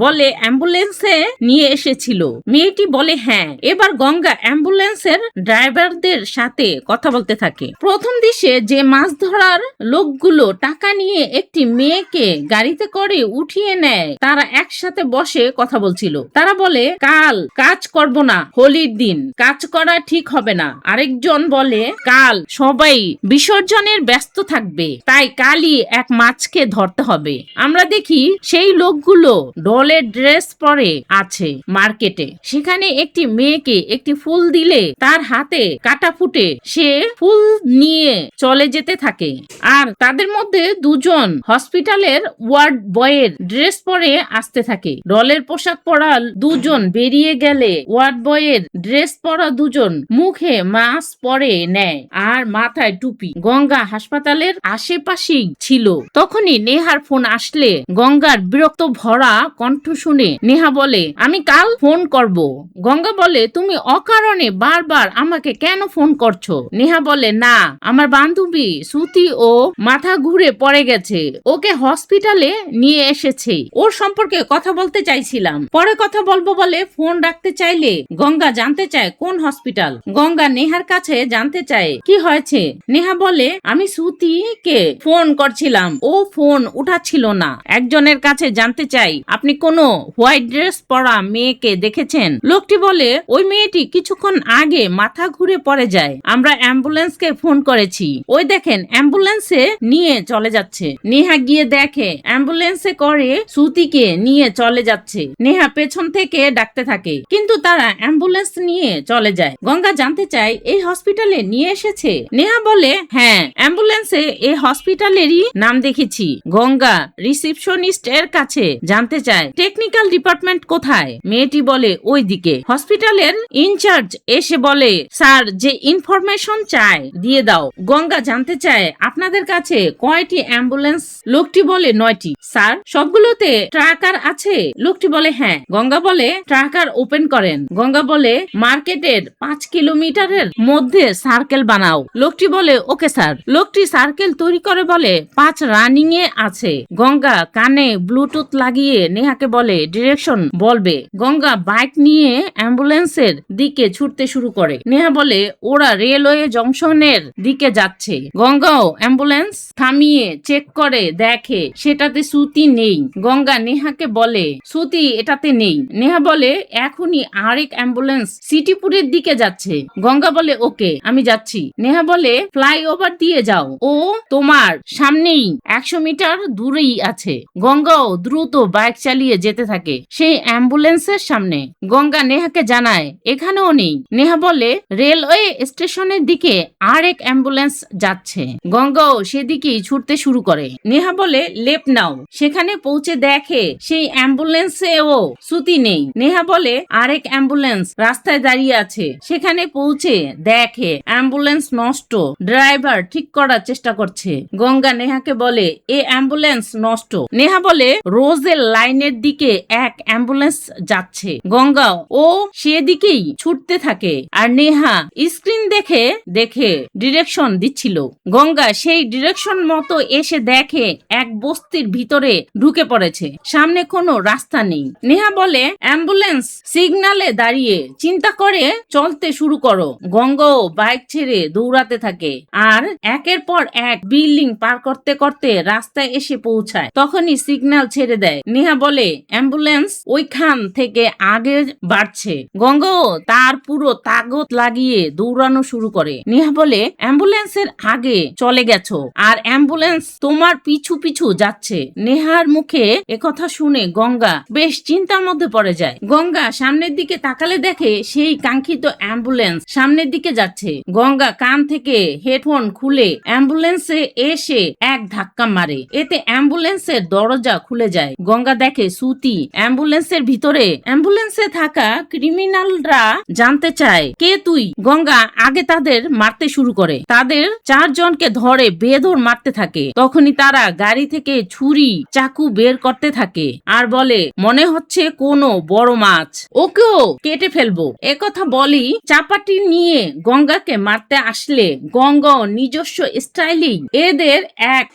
বলে অ্যাম্বুলেন্সে নিয়ে এসেছিল। মেয়েটি বলে হ্যাঁ। এবার গঙ্গা অ্যাম্বুলেন্সের ড্রাইভারদের সাথে কথা বলতে থাকে। প্রথম দৃশ্যে যে মাছ ধরার লোকগুলো টাকা নিয়ে একটি মেয়েকে গাড়িতে করে উঠিয়ে নেয়, তারা একসাথে বসে কথা বলছিল। তারা বলে কাল কাজ করব না, হোলির দিন কাজ করা ঠিক হবে না। আরেকজন বলে কাল সবাই বিসর্জনের ব্যস্ত থাকবে, তাই কালই এক মাছকে ধরতে হবে। আমরা দেখি সেই লোকগুলো ডলের ড্রেস পরে আছে মার্কেটে। সেখানে একটি মেয়েকে একটি ফুল দিলে তার হাতে কাটা ফুটে সে ফুল নিয়ে চলে যেতে থাকে। আর তাদের মধ্যে দুজন হসপিটালের ওয়ার্ড বয়ের ড্রেস পরে আসতে থাকে। ডলের পোশাক পরা দুজন বেরিয়ে গেলে ওয়ার্ড বয়ের ড্রেস পরা দুজন মুখে মাস্ক পরে নেয় আর মাথায় টুপি। গঙ্গা হাসপাতালের আশেপাশেই ছিল। তখনই নেহার ফোন আসলে গঙ্গার বিরক্ত ভরা কণ্ঠ শুনে নেহা বলে আমি কাল ফোন করব। গঙ্গা বলে তুমি অকারণে বারবার আমাকে কেন ফোন করছো? নেহা বলে না, আমার বান্ধবী শ্রুতি ও মাথা ঘুরে পড়ে গেছে, ওকে হসপিটালে নিয়ে এসেছে, ওর সম্পর্কে কথা বলতে চাইছিলাম, পরে কথা বলবো বলে ফোন রাখতে চাইলে গঙ্গা জানতে চায় কোন হসপিটাল। গঙ্গা নেহার কাছে জানতে চায় কি হয়েছে। নেহা বলে আমি শ্রুতিকে ফোন করছিলাম, ও ফোন উঠাচ্ছিল না। একজনের কাছে জানতে চাই আপনি কোনো হোয়াইট ড্রেস পরা মেয়েকে দেখেছেন? লোকটি বলে ওই মেয়েটি কিছুক্ষণ আগে মাথা ঘুরে পড়ে যায়, আমরা অ্যাম্বুলেন্সকে ফোন করেছি, ওই দেখেন অ্যাম্বুলেন্সে নিয়ে চলে যাচ্ছে। নেহা গিয়ে দেখে অ্যাম্বুলেন্সে করে শ্রুতিকে নিয়ে চলে যাচ্ছে। নেহা পেছন থেকে ডাকতে থাকে কিন্তু তারা অ্যাম্বুলেন্স নিয়ে চলে যায়। গঙ্গা জানতে চায় এই হসপিটালে নিয়ে এসেছে? নেহা বলে হ্যাঁ, অ্যাম্বুলেন্সে এই হসপিটালেরই নাম দেখেছি। গঙ্গা রিসিপশনিস্ট এর কাছে জানতে চায় টেকনিক্যাল ডিপার্টমেন্ট কোথায়? মেয়েটি বলে ওই দিকে। হসপিটালের ইনচার্জ এসে বলে স্যার যে ইনফরমেশন চায় দিয়ে দাও। গঙ্গা জানতে চায় আপনাদের কাছে কয়টি অ্যাম্বুলেন্স? লোকটি বলে 9টি। স্যার সবগুলোতে ট্রাকার আছে? লোকটি বলে হ্যাঁ। গঙ্গা বলে ট্রাকার ওপেন করেন। গঙ্গা বলে মার্কেটের 5 কিলোমিটারের মধ্যে সার্কেল বানাও। লোকটি বলে ওকে স্যার। লোকটি সার্কেল তৈরি করে বলে 5 রানিং এ আছে। গঙ্গা কানে ব্লুটুথ লাগিয়ে নেহাকে বলে ডিরেকশন বলবে। গঙ্গা বাইক নিয়ে অ্যাম্বুলেন্সের দিকে ছুটতে শুরু করে। নেহা বলে ওরা রেলওয়ে জংশনের দিকে যাচ্ছে। গঙ্গাও অ্যাম্বুলেন্স থামিয়ে চেক করে দেখে সেটাতে শ্রুতি নেই। গঙ্গা নেহাকে বলে শ্রুতি এটাতে নেই। নেহা বলে এখনই আরেক অ্যাম্বুলেন্স সিটিপুরের দিকে যাচ্ছে। গঙ্গা বলে ওকে আমি যাচ্ছি। নেহা বলে ফ্লাইওভার দিয়ে যাও, ও তোমার সামনেই 100 মিটার দূরেই আছে। গঙ্গাও দ্রুত বাইক চালিয়ে যেতে থাকে সেই অ্যাম্বুলেন্সের সামনে। গঙ্গা নেহাকে জানায় এখানেও নেই। নেহা বলে রেলওয়ে স্টেশনের দিকে আরেক অ্যাম্বুলেন্স যাচ্ছে। গঙ্গাও সেদিকেই ছুটতে শুরু করে। নেহা বলে লেফট নাও। সেখানে পৌঁছে দেখে সেই অ্যাম্বুলেন্সেও শ্রুতি নেই। নেহা বলে আরেক অ্যাম্বুলেন্স রাস্তায় দাঁড়িয়ে আছে। সেখানে পৌঁছে দেখে অ্যাম্বুলেন্স নষ্ট, ড্রাইভার ঠিক করার চেষ্টা করছে। গঙ্গা নেহাকে বলে এ অ্যাম্বুলেন্স নষ্ট। নেহা বলে রোজের লাইনের দিকে এক অ্যাম্বুলেন্স যাচ্ছে। গঙ্গা ও সেদিকেই ছুটতে থাকে আর নেহা স্ক্রিন দেখে দেখে ডিরেকশন দিচ্ছিল। গঙ্গা সেই ডিরেকশন মতো এসে দেখে এক বস্তির ভিতরে ঢুকে পড়েছে। সামনে কোনো রাস্তা নেই। নেহা বলে অ্যাম্বুলেন্স সিগনালে দাঁড়িয়ে চিন্তা করে চলতে শুরু করো। গঙ্গাও বাইক ছেড়ে দৌড়াতে থাকে আর একের পর এক বিল্ডিং পার করতে করতে রাস্তায় এসে পৌঁছায়। তখনই সিগন্যাল ছেড়ে দেয়। নেহা বলে অ্যাম্বুলেন্স ওইখান থেকে আগে বাড়ছে। গঙ্গাও তার পুরো তাগত লাগিয়ে দৌড়ানো শুরু করে। নেহা বলে অ্যাম্বুলেন্সের আগে চলে গেছো আর অ্যাম্বুলেন্স তোমার পিছু পিছু যাচ্ছে। নেহার মুখে একথা শুনে গঙ্গা বেশ চিন্তার মধ্যে পড়ে যায়। গঙ্গা সামনের দিকে তাকালে দেখে সেই কাঙ্ক্ষিত অ্যাম্বুলেন্স সামনের দিকে যাচ্ছে। গঙ্গা কান থেকে হেডফোন খুলে অ্যাম্বুলেন্সে এসে এক ধাক্কা মারে। এতে অ্যাম্বুলেন্সের দরজা খুলে যায়। গঙ্গা দেখে শ্রুতি অ্যাম্বুলেন্সের ভিতরে। অ্যাম্বুলেন্সে থাকা ক্রিমিনালরা জানতে চায় কে তুই? গঙ্গা আগে তাদের মারতে শুরু করে। তাদের 4 জনকে ধরে বেধর মারতে থাকে। তখনই তারা গাড়ি থেকে ছুরি চাকু বের করতে থাকে আর বলে মনে হচ্ছে কোনো বড় মাছ, ওকেও কেটে ফেলবো। একথা বলি চাপাটি নিয়ে গঙ্গাকে মারতে আসলে গঙ্গাও নিজস্ব নিজস্ব স্টাইলিং এদের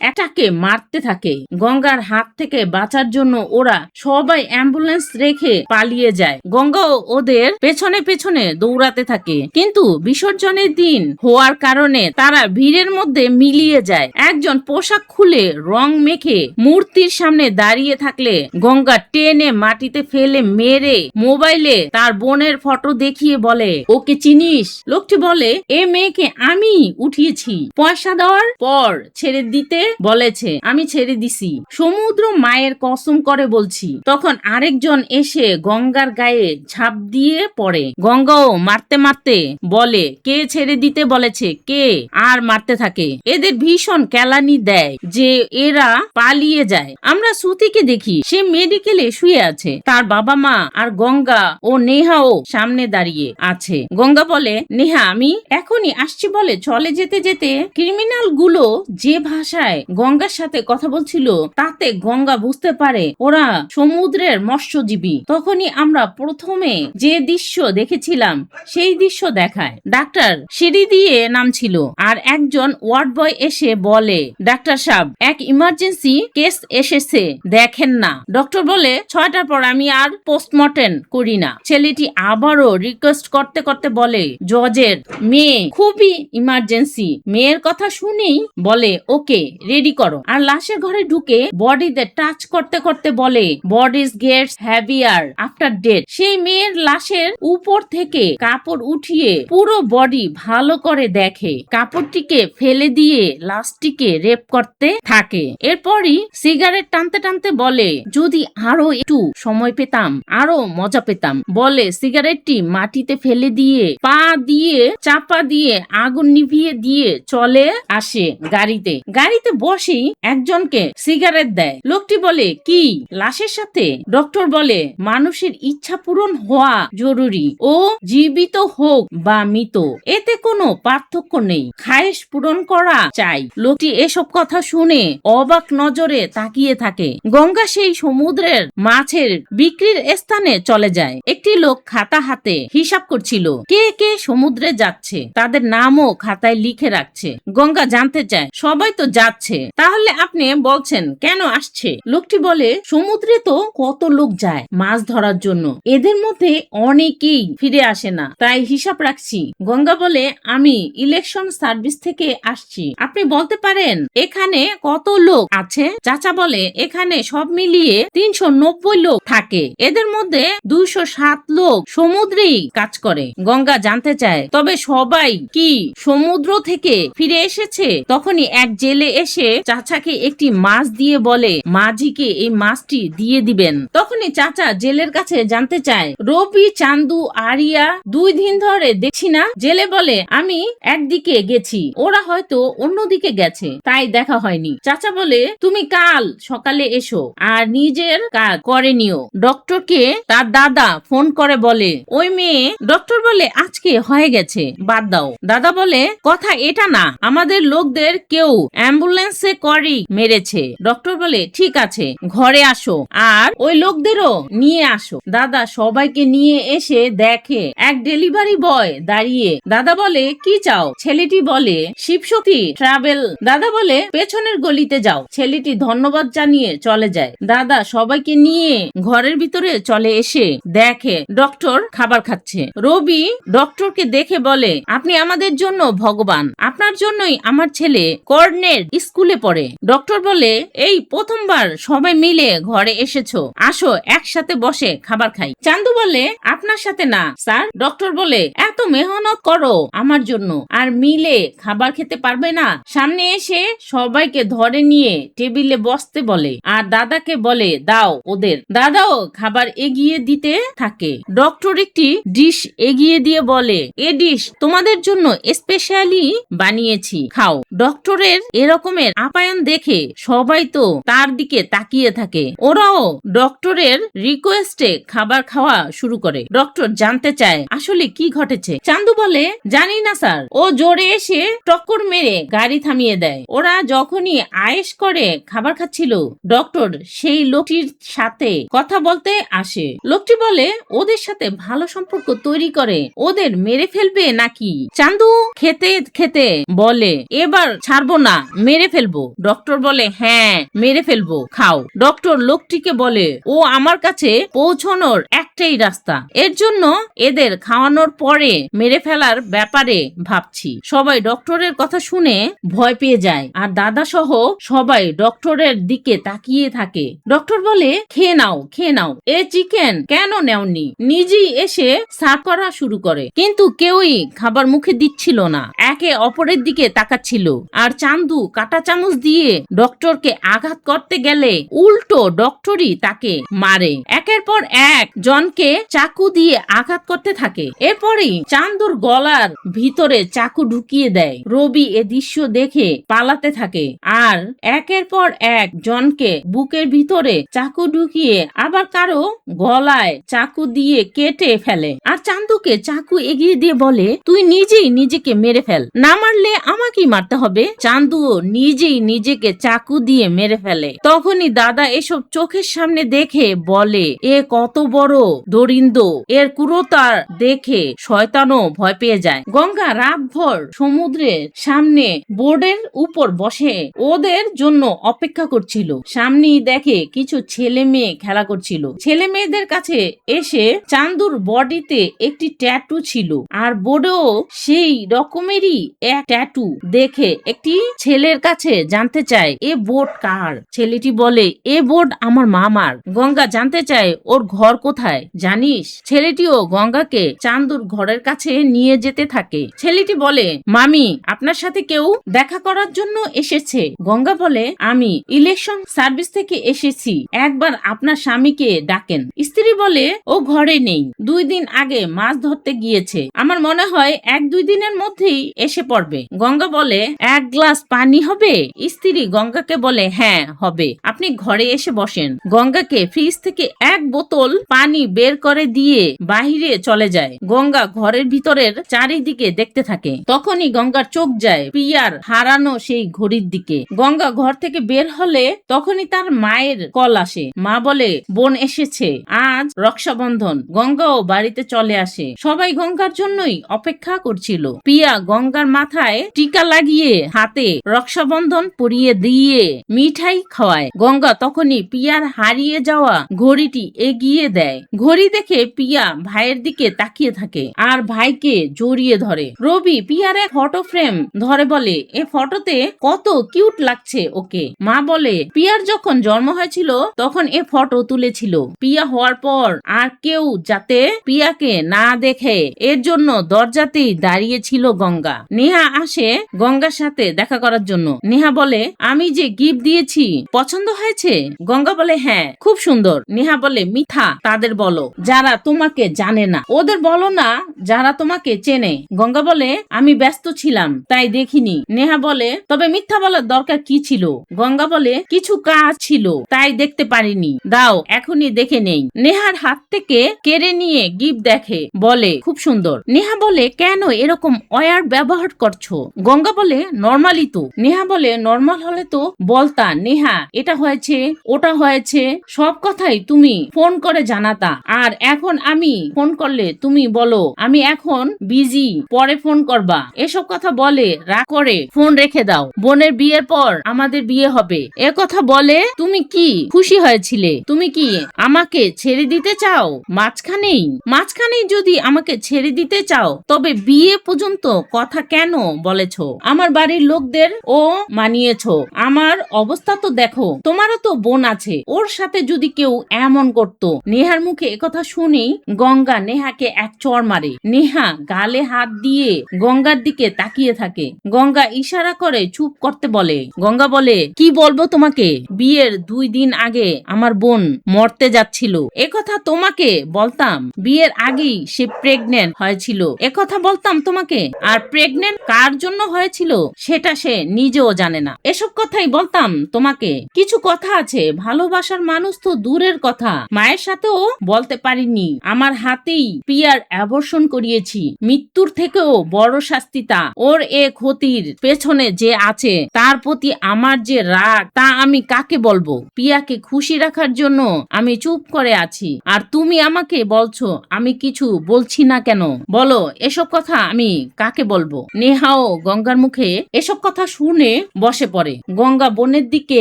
একটাকে মারতে থাকে। গঙ্গার হাত থেকে বাঁচার জন্য ওরা সবাই অ্যাম্বুলেন্স রেখে পালিয়ে যায়। গঙ্গাও ওদের পেছনে পেছনে দৌড়াতে থাকে, কিন্তু বিসর্জনের দিন হওয়ার কারণে তারা ভিড়ের মধ্যে মিলিয়ে যায়। একজন পোশাক খুলে রং মেখে মূর্তির সামনে দাঁড়িয়ে থাকলে গঙ্গা টেনে মাটিতে ফেলে মেরে মোবাইলে তার বোনের ফটো দেখিয়ে বলে, ওকে চিনিস? লোকটি বলে, এ মেয়েকে আমি উঠিয়েছি, পয়সা দেওয়ার পর ছেড়ে দিতে বলেছে, আমি ছেড়ে দিছি, সমুদ্র মায়ের কসম করে বলছি। তখন আরেকজন এসে গঙ্গার গায়ে ঝাঁপ দিয়ে পড়ে। গঙ্গাও মারতে মারতে বলে, কে ছেড়ে দিতে বলেছে, কে? আর মারতে থাকে। এদের ভীষণ কেলানি দেয় যে এরা পালিয়ে যায়। আমরা শ্রুতিকে দেখি, সে মেডিকেলে শুয়ে আছে, তার বাবা মা আর গঙ্গা ও নেহাও সামনে দাঁড়িয়ে আছে। গঙ্গা বলে, নেহা আমি এখনই আসছি বলে চলে যেতে যেতে ক্রিমিনাল গুলো যে ভাষায় গঙ্গার সাথে কথা বলছিল তাতে গঙ্গা বুঝতে পারে ওরা সমুদ্রের মৎস্যজীবী। তখনই আমরা প্রথমে যে দৃশ্য দেখেছিলাম সেই দৃশ্য দেখায়। ডাক্তার সিঁড়ি দিয়ে নামছিল আর একজন ওয়ার্ড বয় এসে বলে, ডাক্তার সাহেব, এক ইমার্জেন্সি কেস এসেছে, দেখেন না। ডক্টর বলে, 6টার পর আমি আর পোস্টমর্টেম করি না। ছেলেটি আবারও রিকোয়েস্ট করতে করতে বলে, জজের মেয়ে খুবই ইমার্জেন্সি। মেয়ের কথা শুনেই বলে, ওকে রেডি করো। আর লাশের ঘরে ঢুকে বডিতে টাচ করতে করতে বলে, bodies gets heavier after death. সেই মেয়ের লাশের উপর থেকে কাপড় উঠিয়ে পুরো বডি ভালো করে দেখে, কাপড়টিকে ফেলে দিয়ে লাশটিকে রেপ করতে থাকে। এরপরই সিগারেট টানতে টানতে বলে, যদি আরো একটু সময় পেতাম আরো মজা পেতাম। বলে সিগারেটটি মাটিতে ফেলে দিয়ে পা দিয়ে চাপা দিয়ে আগুন নিভিয়ে দিয়ে চলে আসে গাড়িতে। গাড়িতে বসেই একজনকে সিগারেট দেয়। লোকটি বলে, কি লাশের সাথে? ডক্টর বলে, মানুষের ইচ্ছা পূরণ হওয়া জরুরি, ও জীবিত হোক বা মৃত, এতে কোনো পার্থক্য নেই, খায়েশ পূরণ করা চাই। লোকটি এসব কথা শুনে অবাক নজরে তাকিয়ে থাকে। গঙ্গা সেই সমুদ্রের মাছের বিক্রির স্থানে চলে যায়। একটি লোক খাতা হাতে হিসাব করছিল, কে কে সমুদ্রে যাচ্ছে, তাদের নামও খাতায় লিখে রাখছে। গঙ্গা জানতে চায়, সবাই তো যাচ্ছে, তাহলে আপনি বলছেন কেন আসছে? লোকটি বলে, সমুদ্রে তো কত লোক যায় মাছ ধরার জন্য, এদের মধ্যে অনেকেই ফিরে আসে না, তাই হিসাব রাখছি। গঙ্গা বলে, আমি ইলেকশন সার্ভিস থেকে আসছি, আপনি বলতে পারেন এখানে কত লোক আছে? চাচা বলে, এখানে সব মিলিয়ে 390 লোক থাকে, এদের মধ্যে 207 লোক সমুদ্রেই কাজ করে। গঙ্গা জানতে চায়, তবে সবাই কি সমুদ্র থেকে ফিরে এসেছে? তখনই এক জেলে এসে চাচাকে একটি মাছ দিয়ে বলে, মাঝিকে এই মাছটি দিয়ে দিবেন। তখনই চাচা জেলের কাছে জানতে চায়, রবি, চান্দু, আরিয়া 2 দিন ধরে দেখছি না। জেলে বলে, আমি একদিকে গেছি, ওরা হয়তো অন্যদিকে গেছে, তাই দেখা হয়নি। চাচা বলে, তুমি কাল সকালে এসো আর নিজের কাজ করে নিও। ডক্টরকে তার দাদা ফোন করে বলে, ওই মেয়ে। ডক্টর বলে, আজকে হয়ে গেছে, বাদ দাও। দাদা বলে, কথা এটা না, আমাদের লোকদের কেউ অ্যাম্বুলেন্সে করেই মেরেছে। ডক্টর বলে, ঠিক আছে, ঘরে আসো আর ওই লোকদেরও নিয়ে আসো। দাদা সবাইকে নিয়ে এসে দেখে এক ডেলিভারি বয় দাঁড়িয়ে। দাদা বলে, কি চাও? ছেলেটি বলে, শিবশক্তি ট্রাভেল। দাদা বলে, পেছনের গলিতে যাও। ছেলেটি ধন্যবাদ জানিয়ে চলে যায়। দাদা সবাইকে নিয়ে ঘরের ভিতরে চলে এসে দেখে ডক্টর খাবার খাচ্ছে। রবি ডক্টরকে দেখে বলে, আপনি আমাদের জন্য ভগবান, আপনার জন্যই আমার ছেলে কর্নেল স্কুলে পড়ে। ডক্টর বলে, এই প্রথমবার সবাই মিলে ঘরে এসেছো, আসো একসাথে বসে খাবার খাই। চান্দু বলে, আপনার সাথে না স্যার। ডক্টর বলে, এত মেহনত করো আমার জন্য আর মিলে খাবার খেতে পারবে না? সামনে এসে সবাইকে ধরে নিয়ে টেবিলে বসতে বলে আর দাদাকে বলে, দাও ওদের। দাদাও খাবার এগিয়ে দিতে থাকে। ডক্টর একটি ডিশ এগিয়ে দিয়ে বলে, এ ডিশ তোমাদের জন্য স্পেশালি বানিয়েছি, খাও। ডক্টরের এরকমের আপ্যায়ন দেখে সবাই তো তার দিকে তাকিয়ে থাকে। ওরাও ডক্টরের রিকোয়েস্টে খাবার খাওয়া শুরু করে। ডক্টর জানতে চায়, আসলে কি ঘটেছে? চান্দু বলে, জানি না স্যার, ও জোরে এসে টক্কর মেরে গাড়ি থামিয়ে দেয়। ওরা যখনই আয়েশ করে খাবার খাচ্ছিল, ডক্টর সেই লোকটির সাথে কথা বলতে আসে। লোকটি বলে, ওদের সাথে ভালো সম্পর্ক তৈরি করে ওদের মেরে ফেলবে নাকি? চান্দু খেতে খেতে বলে এবার ছাড়বো না, মেরে ফেলবো। ডক্টর বলে হ্যাঁ মেরে ফেলবো, খাও। ডক্টর লোকটিকে বলে ও আমার কাছে পৌঁছানোর একটাই রাস্তা, এর জন্য এদের খাওয়ানোর পরে মেরে ফেলার ব্যাপারে ভাবছি। সবাই ডক্টরের কথা শুনে ভয় পেয়ে যায় আর দাদা সহ সবাই ডক্টরের দিকে তাকিয়ে থাকে। ডক্টর বলে খেয়ে নাও খেয়ে নাও, এ চিকেন কেন নেওনি? নিজেই এসে সার্ভ করা শুরু করে, কিন্তু কেউই খাবার মুখে দিচ্ছিল না, একে অপরের দিকে তাকাচ্ছিল। আর চান্দু কাঁটা চামচ দিয়ে ডক্টরকে আঘাত করতে গেলে উল্টো ডক্টরই তাকে মারে। একের পর এক জনকে চাকু দিয়ে আঘাত করতে থাকে। এরপরই চান্দুর গলার ভিতরে চাকু ঢুকিয়ে দেয়। রবি এ দৃশ্য দেখে পালাতে থাকে আর একের পর এক জনকে বুকের ভিতরে চাকু ঢুকিয়ে আবার কারো গলায় চাকু দিয়ে কেটে ফেলে। আর চান্দুকে চাকু এগিয়ে দিয়ে বলে তুই নিজেই নিজেকে মেরে ফেল, না মারলে আমাকেই মারতে হবে। চান্দুও নিজেই নিজেকে চাকু দিয়ে মেরে ফেলে। তখনই দাদা এসব চোখের সামনে দেখে বলে এ কত বড় দরিন্দ, এর ক্রুরতার দেখে শয়তানও ভয় পেয়ে যায়। গঙ্গা রাতভর সমুদ্রের সামনে বোর্ডের উপর বসে ওদের জন্য অপেক্ষা করছিল। সামনেই দেখে কিছু ছেলে মেয়ে খেলা করছিল। ছেলে মেয়েদের কাছে এসে চান্দুর বডিতে একটি ট্যাটু ছিল আর বোর্ডেও সেই রকমেরই এক ট্যাটু দেখে একটি ছেলের কাছে জানতে চায় এ বোর্ড কার? ছেলেটি বলে এ বোর্ড আমার মামার। গঙ্গা জানতে চায় ওর ঘর কোথায় জানিস? ছেলেটিও গঙ্গাকে চান্দুর ঘরের কাছে নিয়ে যেতে থাকে। ছেলেটি বলে মামি আপনার সাথে কেউ দেখা করার জন্য এসেছে। গঙ্গা বলে আমি ইলেকশন সার্ভিস থেকে এসেছি, একবার আপনার স্বামীকে ডাকেন। স্ত্রী বলে ও ঘরে নেই, 2 দিন আগে মাছ ধরতে গিয়েছে, আমার মনে হয় 1-2 দিনের মধ্যেই এসে পড়বে। গঙ্গা বলে 1 গ্লাস পানি হবে? স্ত্রী গঙ্গাকে বলে হ্যাঁ হবে, আপনি ঘরে এসে বসেন। গঙ্গাকে ফ্রিজ থেকে 1 বোতল পানি বের করে দিয়ে বাহিরে চলে যায়। গঙ্গা ঘরের ভিতরের চারিদিকে দেখতে থাকে। তখনই গঙ্গার চোখ যায় প্রিয়ার হারানো সেই ঘড়ির দিকে। গঙ্গা ঘর থেকে বের হলে তখনই তার মায়ের কল আসে। মা বলে বোন এসেছে, আজ রক্ষাবন্ধন। গঙ্গাও বাড়িতে চলে আসে। সবাই গঙ্গার জন্যই অপেক্ষা করছিল। প্রিয়া গঙ্গার মাথায় টিকা লাগিয়ে হাতে রক্ষাবন্ধন পরিয়ে দিয়ে মিঠাই খাওয়ায়। গঙ্গা তখনই প্রিয়ার হারিয়ে যাওয়া ঘড়িটি এগিয়ে দেয়। ঘড়ি দেখে প্রিয়া ভাইয়ের দিকে তাকিয়ে থাকে আর ভাইকে জড়িয়ে ধরে। রবি প্রিয়ার এক ফটো ফ্রেম ধরে বলে এ ফটোতে কত কিউট লাগছে ওকে। মা বলে প্রিয়ার যখন জন্ম হয়েছিল তখন এ ফটো তুলেছিল, প্রিয়া হওয়ার পর আর কেউ যাতে প্রিয়াকে না দেখে এর জন্য দরজাতেই দাঁড়িয়ে ছিল গঙ্গা। নেহা আসে গঙ্গার সাথে দেখা করার জন্য। নেহা বলে আমি যে গিফট দিয়েছি পছন্দ হয়েছে? গঙ্গা বলে হ্যাঁ খুব সুন্দর। নেহা বলে মিথ্যা তাদের বলো যারা তোমাকে জানে না, ওদের বলো না যারা তোমাকে চেনে। গঙ্গা বলে আমি ব্যস্ত ছিলাম তাই দেখিনি। নেহা বলে তবে মিথ্যা বলার দরকার কি ছিল? গঙ্গা বলে কিছু কাজ ছিল তাই দেখতে পারিনি, দাও এখনই দেখে নেই। নেহার হাত থেকে কেড়ে নিয়ে গিফট দেখে বলে খুব সুন্দর। নেহা বলে কেন এরকম ওয়ার্ড ব্যবহার করছো? গঙ্গা বলে নরমালি তো। নেহা বলে নরমাল হলে তো বলতা নেহা এটা হয়েছে ওটা হয়েছে, সব কথাই তুমি ফোন করে জানাতা, আর এখন আমি ফোন করলে তুমি বলো আমি এখন বিজি পরে ফোন করবা। এসব কথা বলে রাগ করে ফোন রেখে দাও, বোনের বিয়ের পর আমাদের বিয়ে হবে। এ কথা বলে তুমি কি খুশি হয়েছিলে? তুমি কি আমাকে ছেড়ে দিতে চাও? মাঝখানেই যদি আমাকে ছেড়ে দিতে চাও তবে বিয়ে পর্যন্ত কথা কেন বলেছ? আমার বাড়ির লোকদের ও মানিয়েছ, আমার অবস্থা তো দেখো, তোমারও তো বোন আছে, ওর সাথে যদি কেউ এমন করতো। নেহার মুখে একথা শুনেই গঙ্গা নেহাকে এক চড় মারে। নেহা গালে হাত দিয়ে গঙ্গার দিকে তাকিয়ে থাকে। গঙ্গা ইশারা করে চুপ করতে বলে। গঙ্গা বলে কি বলবো তোমাকে, বিয়ের 2 দিন আগে আমার বোন মরতে যাচ্ছিল, একথা তোমাকে বলতাম। বিয়ের আগেই সে প্রেগনেন্ট হয়েছিল, একথা বলতাম তোমাকে। আর প্রেগনেন্ট কার জন্য হয়েছিল সেটা সে নিজেও জানে না, এসব কথাই বলতাম তোমাকে। কিছু কথা আছে, ভালোবাসার মানুষ তো দূরের কথা, মায়ের সাথেও বলতে পারিনি। আমার হাতেই প্রিয়ার অ্যাবর্শন করিয়েছি, মৃত্যুর থেকেও বড় শাস্তি তা। ওর এ ক্ষতির পেছনে যে আছে তার প্রতি আমার যে রাগ তা আমি কাকে বলবো? প্রিয়াকে খুশি রাখার জন্য আমি চুপ করে আছি, আর তুমি আমাকে বলছো আমি কিছু বলছি না কেন? বলো এসব কথা আমি কাকে বলবো? নেহাও নেহাও গঙ্গার মুখে এসব কথা শুনে বসে পড়ে। গঙ্গা বোনের দিকে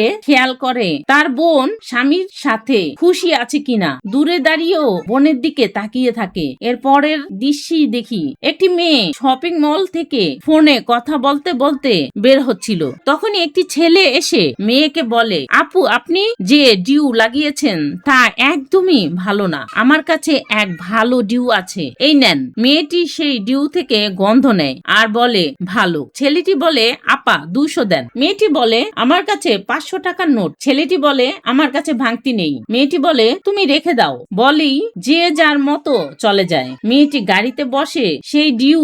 খেয়াল করে তার বোন স্বামীর সাথে খুশি আছে কিনা। দূরে দাঁড়িয়েও বোনের দিকে তাকিয়ে থাকে। এর পরের দৃশ্যই দেখি একটি মেয়ে শপিং মল থেকে ফোনে কথা বলতে বলতে বের হচ্ছিল। তখনই একটি ছেলে এসে মেয়েকে বলে, আপু আপনি যে ডিউ লাগিয়েছেন তা একদমই ভালো না, আমার কাছে এক ভালো ডিউ আছে, এই নেন। মেয়েটি সেই ডিউ থেকে গন্ধ নেয় আর বলে ভালো। ছেলেটি বলে আপা 200 দেন। মেয়েটি বলে আমার কাছে 500 টাকার নোট। ছেলেটি বলে আমার কাছে ভাঙতি নেই। মেয়েটি বলে তুমি রেখে দাও। বলেই যে যার মতো চলে যায়। মেয়েটি গাড়িতে বসে সেই ডিউ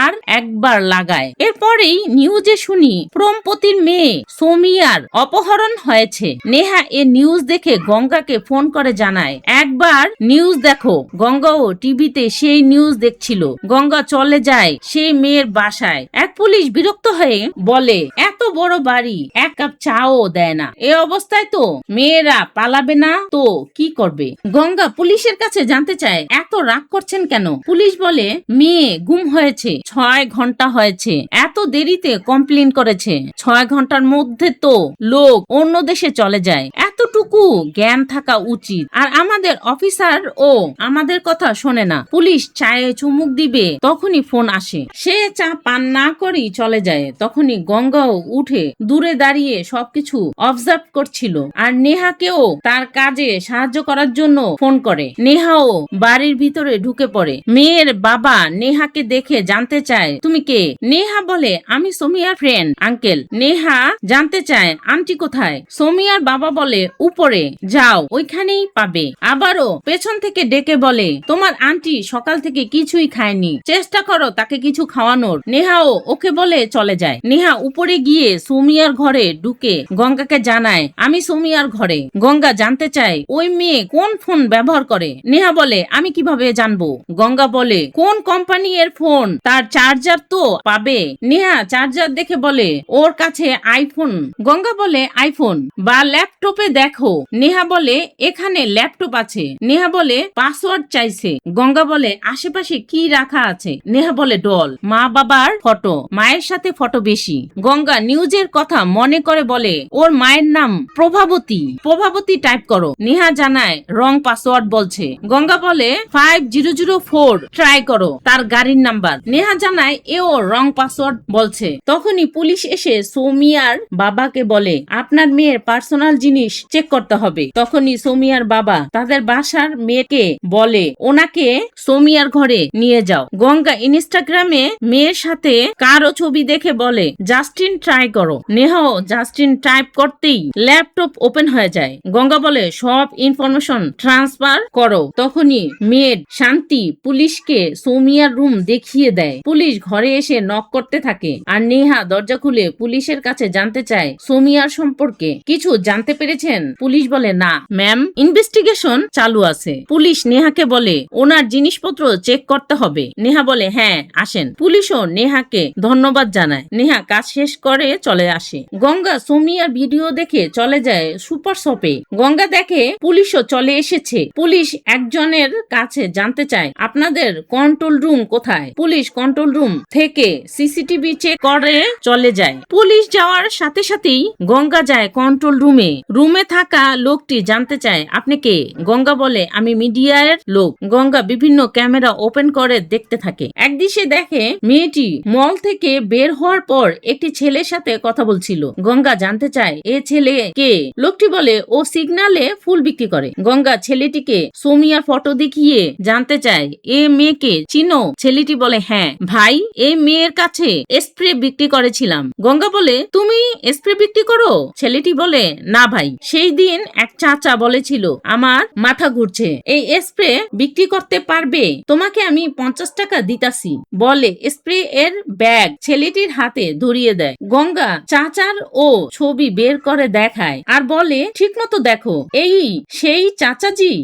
আর একবার লাগায়। এরপরেই নিউজে শুনি প্রমপতির মেয়ে সোমিয়ার অপহরণ হয়েছে। নেহা এ নিউজ দেখে গঙ্গাকে ফোন করে জানায় একবার নিউজ দেখো। গঙ্গাও টিভিতে সেই নিউজ দেখছিল। গঙ্গা চলে যায় সেই মেয়ের বাসায়। এক পুলিশ বিরক্ত হয়ে বলে এত বড় বাড়ি এক কাপ চাও দেয় না, এ অবস্থায় তো মেয়েরা পালাবে না তো কি করবে। গঙ্গা পুলিশের কাছে জানতে চায় এত রাগ করছেন কেন। পুলিশ বলে মেয়ে গুম হয়েছে 6 ঘন্টা হয়েছে, এত দেরিতে কমপ্লেন করেছে। 6 ঘন্টার মধ্যে তো লোক অন্য দেশে চলে যায়, এতটুকু জ্ঞান থাকা উচিত। আর আমাদের অফিসার ও আমাদের কথা শোনে না। পুলিশ চায়ে চুমুক দিবে তখনই ফোন আসে। সে চা পান না করেই চলে যায়। তখনই গঙ্গাও উঠে দূরে দাঁড়িয়ে সবকিছু অবজার্ভ করছিল। আর নেহাকেও তার কাজে সাহায্য করার জন্য ফোন করে। নেহাও বাড়ির ভিতরে ঢুকে পড়ে। মেয়ের বাবা নেহাকে দেখে জানতে চায় তুমি কে। নেহা বলে আমি সোমিয়ার ফ্রেন্ড আঙ্কেল। নেহা জানতে চায় আন্টি কোথায়। সোমিয়ার বাবা বলে উপরে যাও, ওইখানেই পাবে। আবারও পেছন থেকে ডেকে বলে তোমার আন্টি সকাল থেকে কিছুই খায়নি, চেষ্টা করো তাকে কিছু খাওয়ানোর। নেহাও ওকে বলে চলে যায়। নেহা উপরে গিয়ে সোমিয়ার ঘরে ঢুকে গঙ্গাকে জানায় আমি সোমিয়ার ঘরে। গঙ্গা জানতে চায় ওই মেয়ে কোন ফোন ব্যবহার করে। নেহা বলে আমি কিভাবে জানবো। গঙ্গা বলে কোন কোম্পানি এর ফোন, তার চার্জার তো পাবে। নেহা চার্জার দেখে বলে ওর কাছে আইফোন। গঙ্গা বলে আইফোন বা ল্যাপটপে দেখো। নেহা বলে এখানে ল্যাপটপ আছে। নেহা বলে পাসওয়ার্ড চাইছে। গঙ্গা বলে আশেপাশে কি রাখা আছে। নেহা বলে ডল, মা বাবার ফটো, মায়ের সাথে ফটো বেশি। গঙ্গা নিউজের কথা মনে করে বলে ওর মায়ের নাম প্রভাবতী, প্রভাবতী টাইপ করো। নেহা জানায় রং পাসওয়ার্ড বলছে। গঙ্গা বলে 5004 ট্রাই করো, তার গাড়ির নাম্বার। নেহা জানায় এও রং পাসওয়ার্ড বলছে। তখনই পুলিশ এসে সোমিয়ার বাবাকে বলে আপনার মেয়ের পার্সোনাল জিনিস চেক করতে হবে। তখনই সোমিয়ার বাবা তাদের বাসার মেয়েকে বলে ওনাকে সোমিয়ার ঘরে নিয়ে যাও। গঙ্গা ইনস্টাগ্রামে মেয়ের সাথে কারো ছবি দেখে বলে জাস্টিন ট্রাই করো। নেহাও জাস্টিন টাইপ করতেই ল্যাপটপ ওপেন হয়ে যায়। গঙ্গা বলে সব ইনফরমেশন ট্রান্সফার করো। তখনই মেয়ের শান্তি পুলিশকে সোমিয়ার রুম দেখিয়ে দেয়। পুলিশ ঘরে এসে নক করতে থাকে আর নেহা দরজা খুলে পুলিশের কাছে জানতে চায় সোমিয়ার সম্পর্কে কিছু জানতে পেরেছেন। পুলিশ বলে না ম্যাম, ইনভেস্টিগেশন চালু আছে। পুলিশ নেহাকে বলে ওনার জিনিসপত্র চেক করতে হবে। নেহা বলে হ্যাঁ আসেন। পুলিশও নেহাকে ধন্যবাদ জানায়। নেহা কাজ শেষ করে চলে আসে। গঙ্গা সোমিয়ার ভিডিও দেখে চলে যায় সুপার শপে। গঙ্গা দেখে পুলিশও চলে এসেছে। পুলিশ একজনের কাছে জানতে চায় আপনাদের কন্ট্রোল রুম কোথায়। পুলিশ কন্ট্রোল রুম থেকে সিসিটিভি চেক করে চলে যায়। পুলিশ যাওয়ার সাথে সাথেই গঙ্গা যায় কন্ট্রোল রুমে। রুমে থাকা লোকটি জানতে চায় আপনি কে। গঙ্গা বলে আমি মিডিয়ার লোক। গঙ্গা বিভিন্ন ক্যামেরা ওপেন করে দেখতে থাকে। একদিকে দেখে মেয়েটি মল থেকে বের হওয়ার পর একটি ছেলের সাথে কথা বলছিল। গঙ্গা জানতে চায় এ ছেলে কে। লোকটি বলে ও সিগনালে ফুল বিক্রি করে। গঙ্গা ছেলেটিকে সোমিয়ার ফটো দেখিয়ে জানতে চায় এ মেয়েকে চিনো। ছেলেটি বলে হ্যাঁ ভাই, এই মেয়ের কাছে স্প্রে বিক্রি করেছিলাম। গঙ্গা বলে তুমি স্প্রে বিক্রি করো। ছেলেটি বলে না ভাই, সেই দিন এক চাচা বলেছিল আমার মাথা ঘুরছে, এই স্প্রে বিক্রি করতে পারবে, তোমাকে আমি 50 টাকা দিতাছি। বলে স্প্রে এর ব্যাগ ছেলেটির হাতে ধরিয়ে দেয়। গঙ্গা চাচার ও ছবি বের করে দেখায় আর বলে ঠিক মতো দেখো, এই সেই চাচাজি।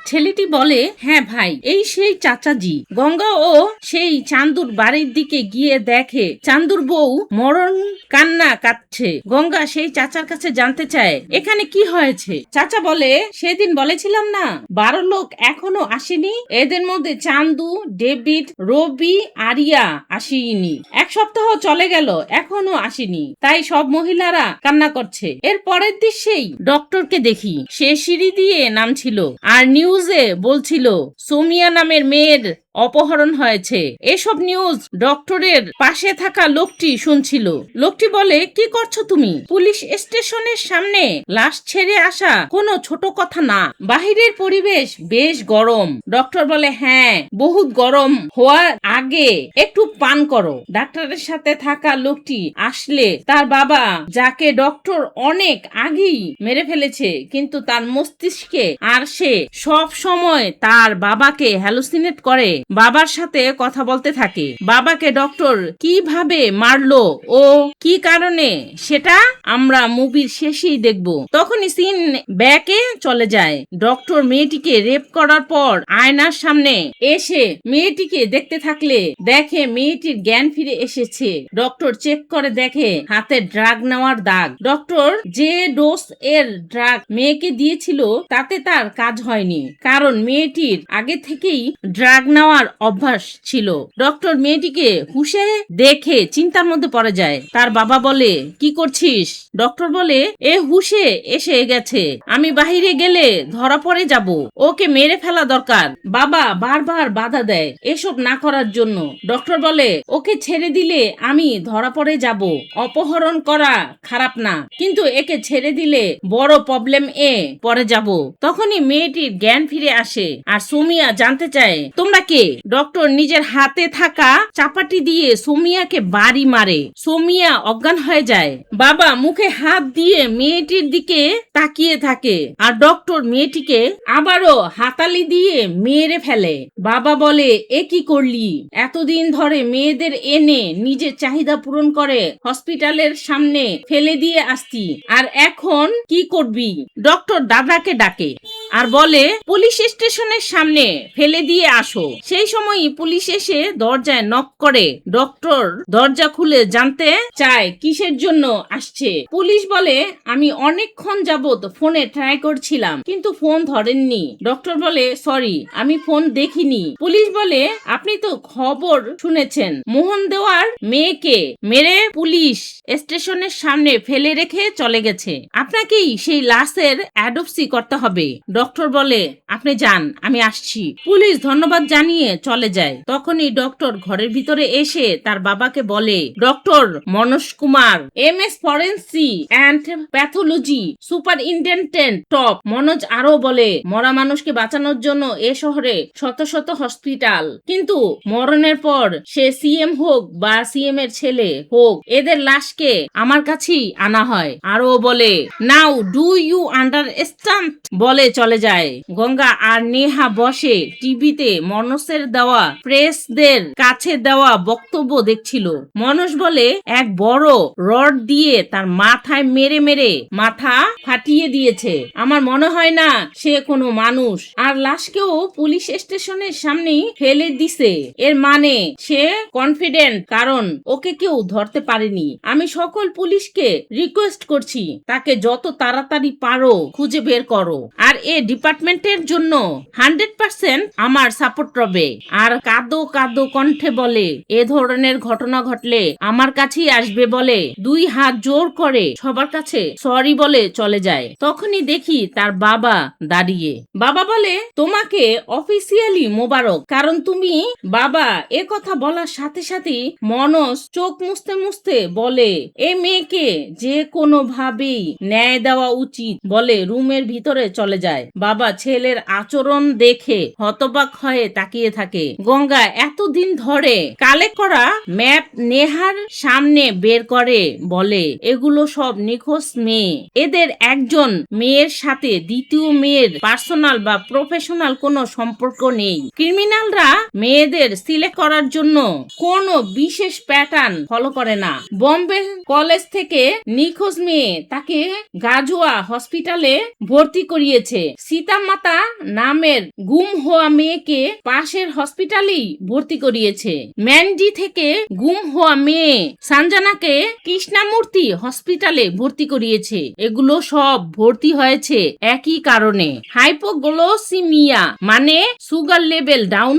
ছেলেটি বলে, হ্যাঁ ভাই, এই সেই চাচাজি। গঙ্গা ও সেই চান্দুর বাড়ির দিকে গিয়ে দেখে চান্দুর বউ মরণ কান্না কাঁদছে। গঙ্গা সেই চাচার কাছে জানতে চায় এখানে কি হয়েছে। চাচা বলে, সেদিন বলেছিলাম না 12 লোক এখনো আসেনি, এদের মধ্যে চান্দু, ডেভিড, রবি, আরিয়া আসেনি। 1 সপ্তাহ চলে গেল এখনো আসেনি, তাই সব মহিলারা কান্না করছে। এর পরের দৃশ্যেই ডক্টরকে দেখি, সে সিঁড়ি দিয়ে নামছিল আর নিউজে বলছিল সোমিয়া নামের মেয়ের অপহরণ হয়েছে। এসব নিউজ ডক্টরের পাশে থাকা লোকটি শুনছিল। লোকটি বলে, কি করছো তুমি? পুলিশ স্টেশনের সামনে লাশ ছেড়ে আসা কোনো ছোট কথা না। বাহিরের পরিবেশ বেশ গরম। ডক্টর বলে, হ্যাঁ, বহুত গরম হওয়ার আগে একটু পান করো। ডাক্তারের সাথে থাকা লোকটি আসলে তার বাবা, যাকে ডক্টর অনেক আগেই মেরে ফেলেছে, কিন্তু তার মস্তিষ্কে আর সে সব সময় তার বাবাকে হ্যালুসিনেট করে বাবার সাথে কথা বলতে থাকে। বাবাকে ডক্টর কিভাবে মারলো ও কি কারণে সেটা আমরা মুভির শেষেই দেখব। তখনই সিন ব্যাকে চলে যায়। ডক্টর মেয়েটিকে রেপ করার পর আয়নার সামনে এসে মেয়েটিকে দেখতে থাকলে দেখে মেয়েটির জ্ঞান ফিরে এসেছে। ডক্টর চেক করে দেখে হাতে ড্রাগ নেওয়ার দাগ। ডক্টর যে ডোজ এর ড্রাগ মেয়েকে দিয়েছিল তাতে তার কাজ হয়নি, কারণ মেয়েটির আগে থেকেই ড্রাগ নেওয়ার অভ্যাস ছিল। ডক্টর মেয়েটিকে হুঁশে দেখে চিন্তার মধ্যে পড়ে যায়। তার বাবা বলে, কি করছিস? ডক্টর বলে, এ হুঁশে এসে গেছে, আমি বাহিরে গেলে ধরা পড়ে যাব, ওকে মেরে ফেলা দরকার। বাবা বারবার বাধা দেয় এসব না করার জন্য। ডক্টর বলে, ওকে ছেড়ে দিলে আমি ধরা পড়ে যাব। অপহরণ করা খারাপ না, কিন্তু একে ছেড়ে দিলে বড় প্রবলেম এ পড়ে যাব। তখনই মেয়েটির জ্ঞান ফিরে আসে আর সোমিয়া জানতে চায়, তোমরা কে? ডক্টর নিজের হাতে থাকা চাপাটি দিয়ে সোমিয়াকে বাড়ি মারে। সোমিয়া অজ্ঞান হয়ে যায়। বাবা মুখে হাত দিয়ে মেয়েটির দিকে তাকিয়ে থাকে আর ডক্টর মেয়েটিকে আবারও হাতালি দিয়ে মেরে ফেলে। বাবা বলে, এ কি করলি? এতদিন ধরে মেয়েদের এনে নিজের চাহিদা পূরণ করে হসপিটালের সামনে ফেলে দিয়ে আসতি, আর এখন কি করবি? ডক্টর দাদাকে ডাকে আর বলে, পুলিশ স্টেশনের সামনে ফেলে দিয়ে আসো। সেই সময়ই পুলিশ এসে দরজায় নক করে। ডক্টর দরজা খুলে জানতে চায় কিসের জন্য আসছে। পুলিশ বলে, আমি অনেকক্ষণ যাবত ফোনে ট্রাই করছিলাম, কিন্তু ফোন ধরেননি। ডক্টর বলে, সরি, আমি ফোন দেখিনি। পুলিশ বলে, আপনি তো খবর শুনেছেন মোহন দেওয়ার মেয়েকে মেরে পুলিশ স্টেশনের সামনে ফেলে রেখে চলে গেছে, আপনাকেই সেই লাশের অ্যাডপসি করতে হবে। ডক্টর বলে, আপনি যান, আমি আসছি। পুলিশ ধন্যবাদ জানিয়ে চলে যায়। তখনই ডক্টর ঘরের ভিতরে এসে তার বাবাকে বলে, doctor Manoj Kumar, MS forensic and pathology superintendent top. Manoj আরো বলে, মরা মানুষকে বাঁচানোর জন্য এ শহরে শত শত হসপিটাল, কিন্তু মরণের পর সে CM হোক বা CM এর ছেলে হোক, এদের লাশকে আমার কাছেই আনা হয়। আরো বলে, নাও ডু ইউ আন্ডারস্ট্যান্ড, বলে চলে যায়। গঙ্গা আর নেহা বসে টিভিতে মনোজের দেওয়া প্রেসদের কাছে দেওয়া বক্তব্য দেখছিল। মনোজ বলে, এক বড় রড দিয়ে তার মাথায় মেরে মেরে মাথা ফাটিয়ে দিয়েছে। আমার মনে হয় না সে কোনো মানুষ, আর লাশকেও পুলিশ স্টেশনের সামনেই ফেলে দিছে। এর মানে সে কনফিডেন্ট, কারণ ওকে কেউ ধরতে পারেনি। আমি সকল পুলিশকে রিকোয়েস্ট করছি, তাকে যত তাড়াতাড়ি পারো খুঁজে বের করো, আর এ ডিপার্টমেন্টের জন্য 100% আমার সাপোর্ট রবে। আর কাঁদো কাঁদো কণ্ঠে বলে, এ ধরনের ঘটনা ঘটলে আমার কাছেই আসবে বলে 2 হাত জোর করে সবার কাছে সরি বলে চলে যায়। তখনই দেখি তার বাবা দাঁড়িয়ে। বাবা বলে, তোমাকে অফিসিয়ালি মোবারক, কারণ তুমি বাবা। এ কথা বলার সাথে সাথে মনোজ চোখ মুছতে মুছতে বলে, এই মেয়েকে যে কোনো ভাবেই ন্যায় দেওয়া উচিত, বলে রুমের ভিতরে চলে যায়। বাবা ছেলের আচরণ দেখে হতবাক হয়ে তাকিয়ে থাকে। গঙ্গা এতদিন ধরে কালেক্ট করা ম্যাপ নেহার সামনে বের করে বলে, এগুলো সব নিখোঁজ মেয়ে। এদের একজন মেয়ের সাথে দ্বিতীয় মেয়ের পার্সোনাল বা প্রফেশনাল কোনো সম্পর্ক নেই। ক্রিমিনালরা মেয়েদের সিলেক্ট করার জন্য কোনো বিশেষ প্যাটার্ন ফলো করে না। বম্বে কলেজ থেকে নিখোঁজ মেয়ে, তাকে গাজুয়া হসপিটালে ভর্তি করিয়েছে। সীতামাতা নামের গুম হওয়া মেয়েকে পাশের হসপিটালেই ভর্তি করিয়েছে। ম্যান্ডি থেকে গুম হওয়া মেয়ে সঞ্জনাকে কৃষ্ণমূর্তি হসপিটালে ভর্তি করিয়েছে। এগুলো সব ভর্তি হয়েছে একই কারণে, হাইপোগ্লোসিমিয়া মানে সুগার লেভেল ডাউন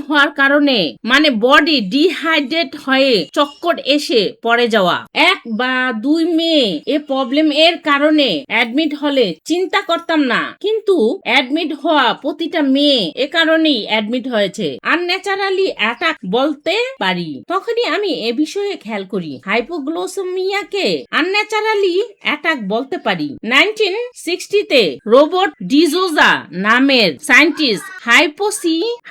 হওয়া, কারণে মানে বডি ডিহাইড্রেট হয়ে চক্কর এসে পড়ে যাওয়া। 1 বা 2 মেয়ে এ প্রবলেম এর কারণে অ্যাডমিট হলে চিন্তা করতাম না, কিন্তু অ্যাডমিট হওয়া প্রতিটা মেয়ে এ কারণেই অ্যাডমিট হয়েছে। আনন্যাচারালি অ্যাটাক বলতে পারি। তখনই আমি এ বিষয়ে খেয়াল করি, হাইপোগ্লোসিমিয়াকে আনন্যাচারালি অ্যাটাক বলতে পারি। 1960-তে রোবট ডিজোজা নামের সায়েন্টিস্ট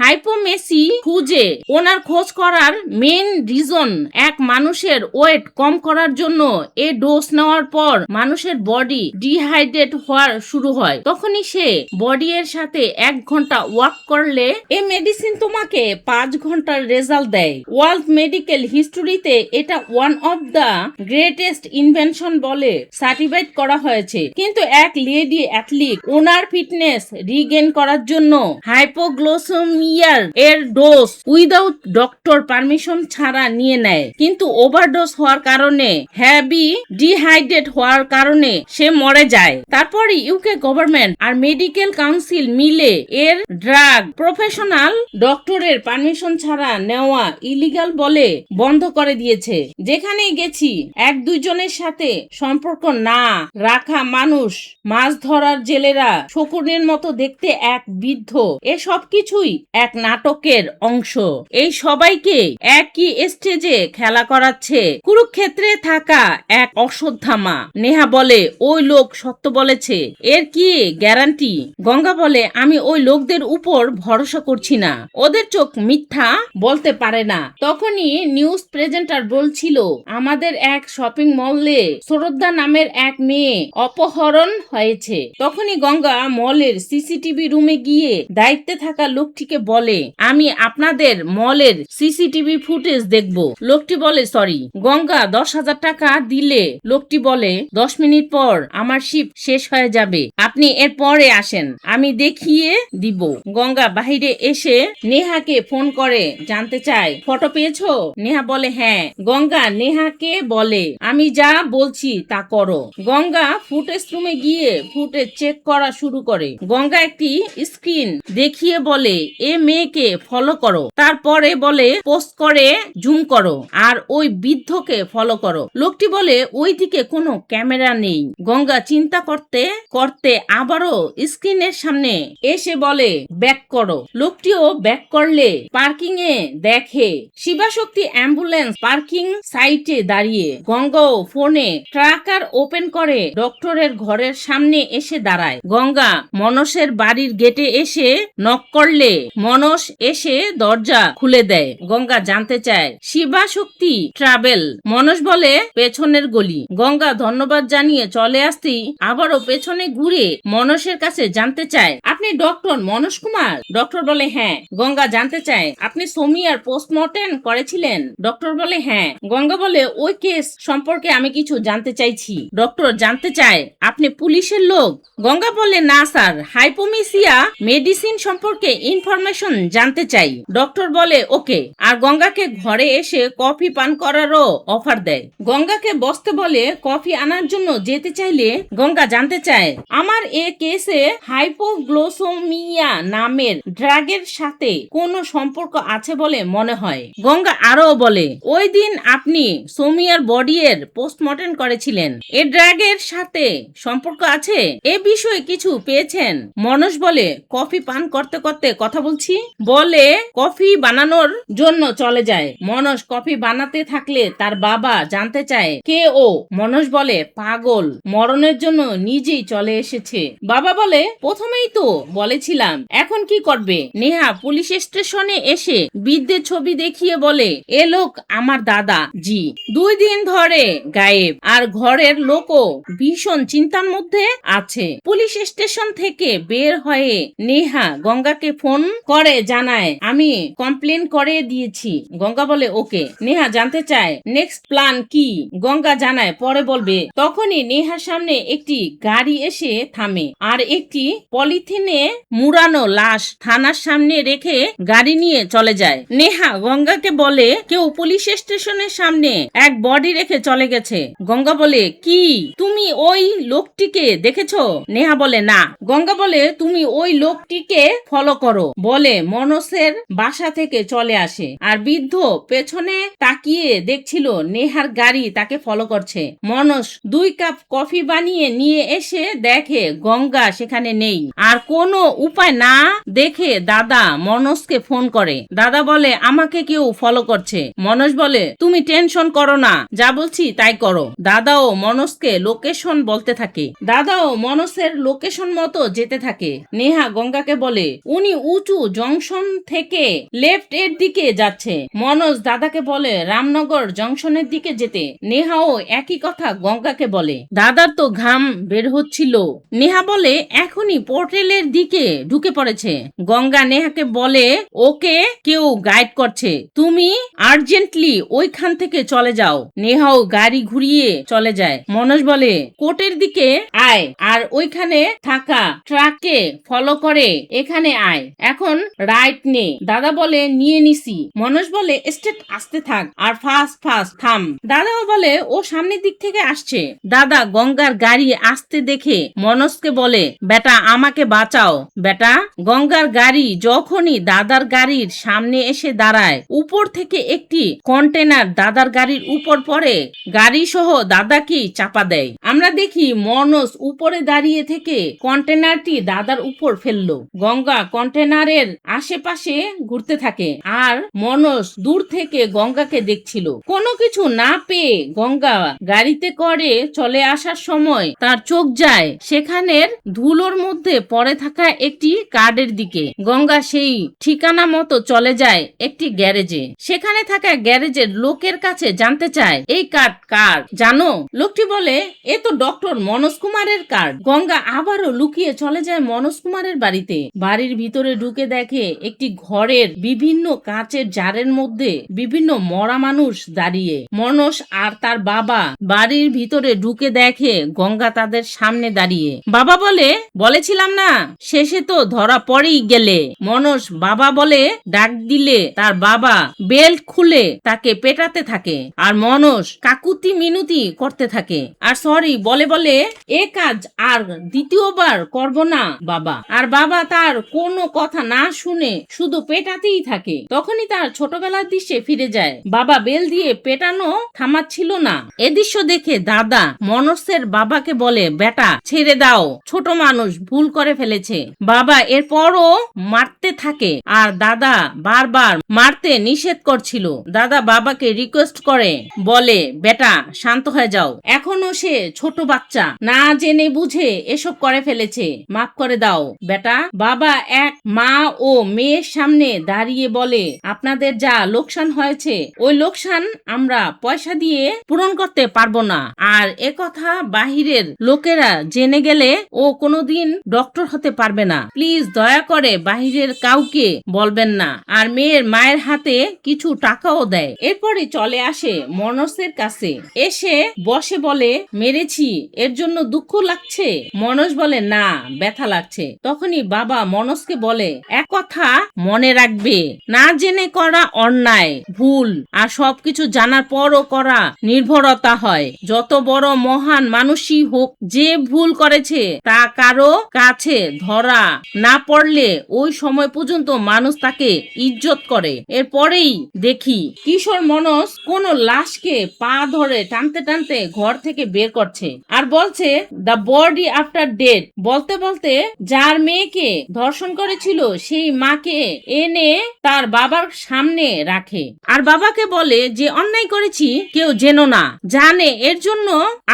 হাইপোমেসি খুঁজে ওনার খোঁজ করার মেইন রিজন এক মানুষের ওয়েট কম করার জন্য এ ডোজ নেওয়ার পর মানুষের বডি ডিহাইড্রেট হওয়ার শুরু হয়। তখনই সে বডি এর সাথে 1 ঘন্টা ওয়ার্ক করলে এ মেডিসিন তোমাকে 5 ঘন্টার রেজাল্ট দেয়। ওয়ার্ল্ড মেডিকেল হিস্টোরিতে এটা one of the greatest invention বলে সার্টিফাইড করা হয়েছে। কিন্তু এক লেডি অ্যাথলিট ওনার ফিটনেস রিগেন করার জন্য হাইপোগ্লোসিমিয়ার এর ডোজ উইদাউট ডক্টর পারমিশন ছাড়া নিয়ে নেয়, কিন্তু ওভারডোজ হওয়ার কারণে হেভি ডিহাইড্রেট হওয়ার কারণে সে মরে যায়। তারপরে ইউকে গভর্নমেন্ট আর মেডিকেল কাউন্সিল মিলে এর ড্রাগ প্রফেশনাল ডক্টরের পারমিশন ছাড়া নেওয়া ইলিগাল বলে বন্ধ করে দিয়েছে। যেখানেই গেছি 1-2 জনের সাথে সম্পর্ক না রাখা মানুষ, মাছ ধরার জেলেরা শকুনের মতো দেখতে এক বৃদ্ধ, এসব কিছুই এক নাটকের অংশ। এই সবাইকে একই স্টেজে খেলা করাচ্ছে। কুরুক্ষেত্রে থাকা এক অশ্বত্থামা। নেহা বলে ওই লোক সত্য বলেছে, এর কি গ্যারান্টি? গঙ্গা বলে আমি ওই লোকদের উপর ভরসা করছি না, ওদের চোখ মিথ্যা বলতে পারে না। তখনই নিউজ প্রেজেন্টার বলছিল আমাদের এক শপিং মলে শ্রদ্ধা নামের এক মেয়ে অপহরণ হয়েছে। তখনই গঙ্গা মলের সিসিটিভি রুমে গিয়ে দায়িত্বে থাকা লোকটিকে বলে আমি আপনাদের মলের সিসিটিভি ফুটেজ দেখব। লোকটি বলে সরি। গঙ্গা 10,000 টাকা দিলে লোকটি বলে 10 মিনিট পর আমার শিফট শেষ হয়ে যাবে, আপনি এর পরে আসেন, আমি দেখিয়ে দিব। গঙ্গা বাহিরে এসে নেহাকে ফোন করে জানতে চায় ফটো পেয়েছো? নেহা বলে হ্যাঁ। গঙ্গা নেহাকে বলে আমি যা বলছি তা করো। গঙ্গা ফুটেজ রুমে গিয়ে ফুটেজ চেক করা শুরু করে। গঙ্গা একটি স্ক্রিন দেখিয়ে বলে এ মেয়েকে ফলো করো, তারপরে বলে পোস্ট করে জুম করো আর ওই বৃদ্ধকে ফলো করো। লোকটি বলে ওই দিকে কোনো ক্যামেরা নেই। গঙ্গা চিন্তা করতে করতে আবারও স্ক্রিনের সামনে এসে বলে ব্যাক করো। লোকটিও ব্যাক করলে পার্কিং এ দেখে শিবাশক্তি অ্যাম্বুলেন্স পার্কিং সাইটে দাঁড়িয়ে। গঙ্গাও ফোনে ট্র্যাকার ওপেন করে ডক্টরের ঘরের সামনে এসে দাঁড়ায়। গঙ্গা মনসের বাড়ির গেটে এসে নক করলে মনস এসে দরজা খুলে দেয়। গঙ্গা জানতে চায় শিবাশক্তি ট্রাভেল। মনস বলে পেছনের গলি। গঙ্গা ধন্যবাদ জানিয়ে চলে আসতেই আবারও পেছনে ঘুরে মনসের কাছে জানতে চায় আপনি ডক্টর মনোজ কুমার? ডক্টর বলে হ্যাঁ। গঙ্গা জানতে চায় আপনি সোমিয়ার পোস্টমর্টেম করেছিলেন? ডক্টর বলে হ্যাঁ। গঙ্গা বলে ওই কেস সম্পর্কে আমি কিছু জানতে চাইছি। ডক্টর জানতে চায় আপনি পুলিশের লোক? গঙ্গা বলে না স্যার, হাইপোমেসিয়া মেডিসিন সম্পর্কে ইনফরমেশন জানতে চাই। ডক্টর বলে ওকে, আর গঙ্গাকে ঘরে এসে কফি পান করারও অফার দেয়। গঙ্গাকে বসতে বলে কফি আনার জন্য যেতে চাইলে গঙ্গা জানতে চায় আমার এ কেসে হাইপোগ্লোসিমিয়া নামের ড্রাগের সাথে কোনো সম্পর্ক আছে বলে মনে হয়। গঙ্গা আরো বলে ওই দিন আপনি সোমিয়ার বডি এর পোস্টমর্টেম করেছিলেন, এ ড্রাগের সাথে সম্পর্ক আছে? এ বিষয়ে কিছু পেয়েছেন? মনোজ বলে কফি পান করতে করতে কথা বলছি, বলে কফি বানানোর জন্য চলে যায়। মনোজ কফি বানাতে থাকলে তার বাবা জানতে চায় কে ও? মনোজ বলে পাগল, মরণের জন্য নিজেই চলে এসেছে। বাবা বলে প্রথমেই তো বলেছিলাম। এখন কি করবে? নেহা পুলিশ স্টেশনে এসে বৃদ্ধের ছবি দেখিয়ে বলে, এ লোক আমার দাদা। জি, 2 দিন ধরে গায়েব, আর ঘরের লোকও ভীষণ চিন্তার মধ্যে আছে। পুলিশ স্টেশন থেকে বের হয়ে নেহা গঙ্গাকে ফোন করে জানায়, আমি কমপ্লেন করে দিয়েছি। গঙ্গা বলে ওকে। নেহা জানতে চায় নেক্সট প্ল্যান কি। গঙ্গা জানায় পরে বলবে। তখনই নেহার সামনে একটি গাড়ি এসে থামে, আর একটি পলিথিনে মুড়ানো লাশ থানার সামনে রেখে গাড়ি নিয়ে চলে যায়। নেহা গঙ্গাকে বলে, কেউ পুলিশ স্টেশনের সামনে এক বডি রেখে চলে গেছে। গঙ্গা বলে, কি তুমি ওই লোকটিকে দেখেছো? নেহা বলে না। গঙ্গা বলে, তুমি ওই লোকটিকে ফলো করো বলে মনসের বাসা থেকে চলে আসে, আর বৃদ্ধ পেছনে তাকিয়ে দেখছিল নেহার গাড়ি তাকে ফলো করছে। মনস 2 কাপ কফি বানিয়ে নিয়ে এসে দেখে গঙ্গা সেখানে নেই, আর কোনো উপায় না দেখে দাদা মনসকে ফোন করে। দাদা বলে, আমাকে কেউ ফলো করছে। মনস বলে, তুমি টেনশন করো না, যা বলছি তাই করো। দাদাও মনসকে লোকেশন বলতে থাকে। দাদাও মনসের লোকেশন মতো যেতে থাকে। নেহা গঙ্গাকে বলে, উনি উঁচু জংশন থেকে লেফট এর দিকে যাচ্ছে। মনোজ দাদাকে বলে রামনগর জংশনের দিকে যেতে। নেহাও একই কথা গঙ্গাকে বলে। দাদার তো ঘাম বের হচ্ছিল। নেহা বলে, এখনই পোর্টালের দিকে ঢুকে পড়েছে। গঙ্গা নেহাকে বলে, ওকে কেউ গাইড করছে, তুমি আর্জেন্টলি ওইখান থেকে চলে যাও। নেহাও গাড়ি ঘুরিয়ে চলে যায়। মনোজ বলে, কোর্টের দিকে আয়, আর ওইখানে থাকা ট্রাককে ফলো করে এখানে আয়, এখন রাইট নে। দাদা বলে, নিয়ে নিছি। মনোজ বলে, স্টেট আসতে থাক, আর ফাস্ট ফাস্ট থাম। দাদাও বলে, ও সামনের দিক থেকে আসছে। দাদা গঙ্গার গাড়ি আসতে দেখে মনোজকে বলে, বেটা আমাকে বাঁচাও বেটা। গঙ্গার গাড়ি যখনই দাদার গাড়ির সামনে এসে দাঁড়ায়, উপর থেকে একটি কন্টেনার দাদার গাড়ির উপর পড়ে, গাড়ি সহ দাদাকে চাপা দেয়। আমরা দেখি মনোজ উপরে দাঁড়িয়ে থেকে কন্টেনারটি দাদার উপর ফেললো। গঙ্গা কন্টেনারের আশেপাশে ঘুরতে থাকে, আর মনোজ দূর থেকে গঙ্গাকে দেখছিল। কোনো কিছু না পেয়ে গঙ্গা গাড়িতে করে চলে আসার সময় তার চোখ যায় সেখানের ধুলোর মধ্যে পড়ে থাকা একটি কার্ডের দিকে। গঙ্গা সেই ঠিকানা মতো চলে যায় একটি গ্যারেজে। সেখানে থাকা গ্যারেজের লোকের কাছে জানতে চায়, এই কার্ড কার জানো? লোকটি বলে, এ তো ডক্টর মনোজ কুমারের কার্ড। গঙ্গা আবারও লুকিয়ে চলে যায় মনোজ কুমারের বাড়িতে। বাড়ির ভিতরে ঢুকে দেখে একটি ঘরের বিভিন্ন কাচের জারের মধ্যে বিভিন্ন মরা মানুষ দাঁড়িয়ে। মনোজ আর তার বাবা বাড়ির ভিতরে ঢুকে দেখে গঙ্গা তাদের সামনে দাঁড়িয়ে। বাবা বলে, বলেছিলাম না শেষে তো ধরা পড়েই গেলে। মনোজ বাবা বলে ডাক দিলে তার বাবা বেল্ট খুলে তাকে পেটাতে থাকে, আর মনোজ কাকুতি মিনতি করতে থাকে, আর সরি বলে বলে এ কাজ আর দ্বিতীয়বার করব না বাবা। আর বাবা তার কোনো কথা না শুনে শুধু পেটাতেই থাকে। তখনই তার ছোটবেলার দৃশ্যে ফিরে যায়। বাবা বেল দিয়ে পেটানো থামাচ্ছিল না। এ দৃশ্য দেখে দাদা মনোজের বাবাকে বলে, বেটা ছেড়ে দাও, ছোট মানুষ ভুল করে ফেলেছে। বাবা এরপরও মারতে থাকে, আর দাদা বারবার মারতে নিষেধ করছিল। দাদা বাবাকে রিকোয়েস্ট করে বলে, বেটা শান্ত হয়ে যাও, এখনো সে ছোট বাচ্চা, না জেনে বুঝে এসব করে ফেলেছে, মাফ করে দাও বেটা। বাবা এক মা ও মেয়ের সামনে দাঁড়িয়ে বলে, আপনাদের যা লোকসান হয়েছে ওই লোকসান আমরা পয়সা দিয়ে পূরণ করতে পারবো না, আর একথা বাহিরের লোকেরা জেনে গেলে ও কোনোদিন ডক্টর হতে পারবে না। প্লিজ দয়া করে বাহিরের কাউকে বলবেন না। আর মেয়ের মায়ের হাতে কিছু টাকাও দেয়। এরপরে চলে আসে মনোজের কাছে, এসে বসে বলে, মেরেছি এর জন্য দুঃখ লাগছে? মনোজ বলে, না ব্যথা লাগছে। তখনই বাবা মনোজকে বলে, এক কথা মনে রাখবে, না জেনে করা অন্যায়, ভুল, আর সবকিছু জানার পরও করা নির্ভরতা হয়। যত বড় মহান মানুষই হোক, যে ভুল করেছে তা কারো কাছে ধরা না পড়লে ওই সময় পর্যন্ত মানুষ তাকে ইজ্জত করে। এরপরেই দেখি কিশোর মনোজ কোন লাশকে পা ধরে টানতে টানতে ঘর থেকে বের করছে, আর বলছে, দ্য বডি আফটার ডেথ। বলতে বলতে যার মেয়েকে ধর্ষণ করেছিল সেই মাকে এনে তার বাবার সামনে রাখে, আর বাবাকে বলে যে অন্যায় করেছি কেউ যেন না জানে, এর জন্য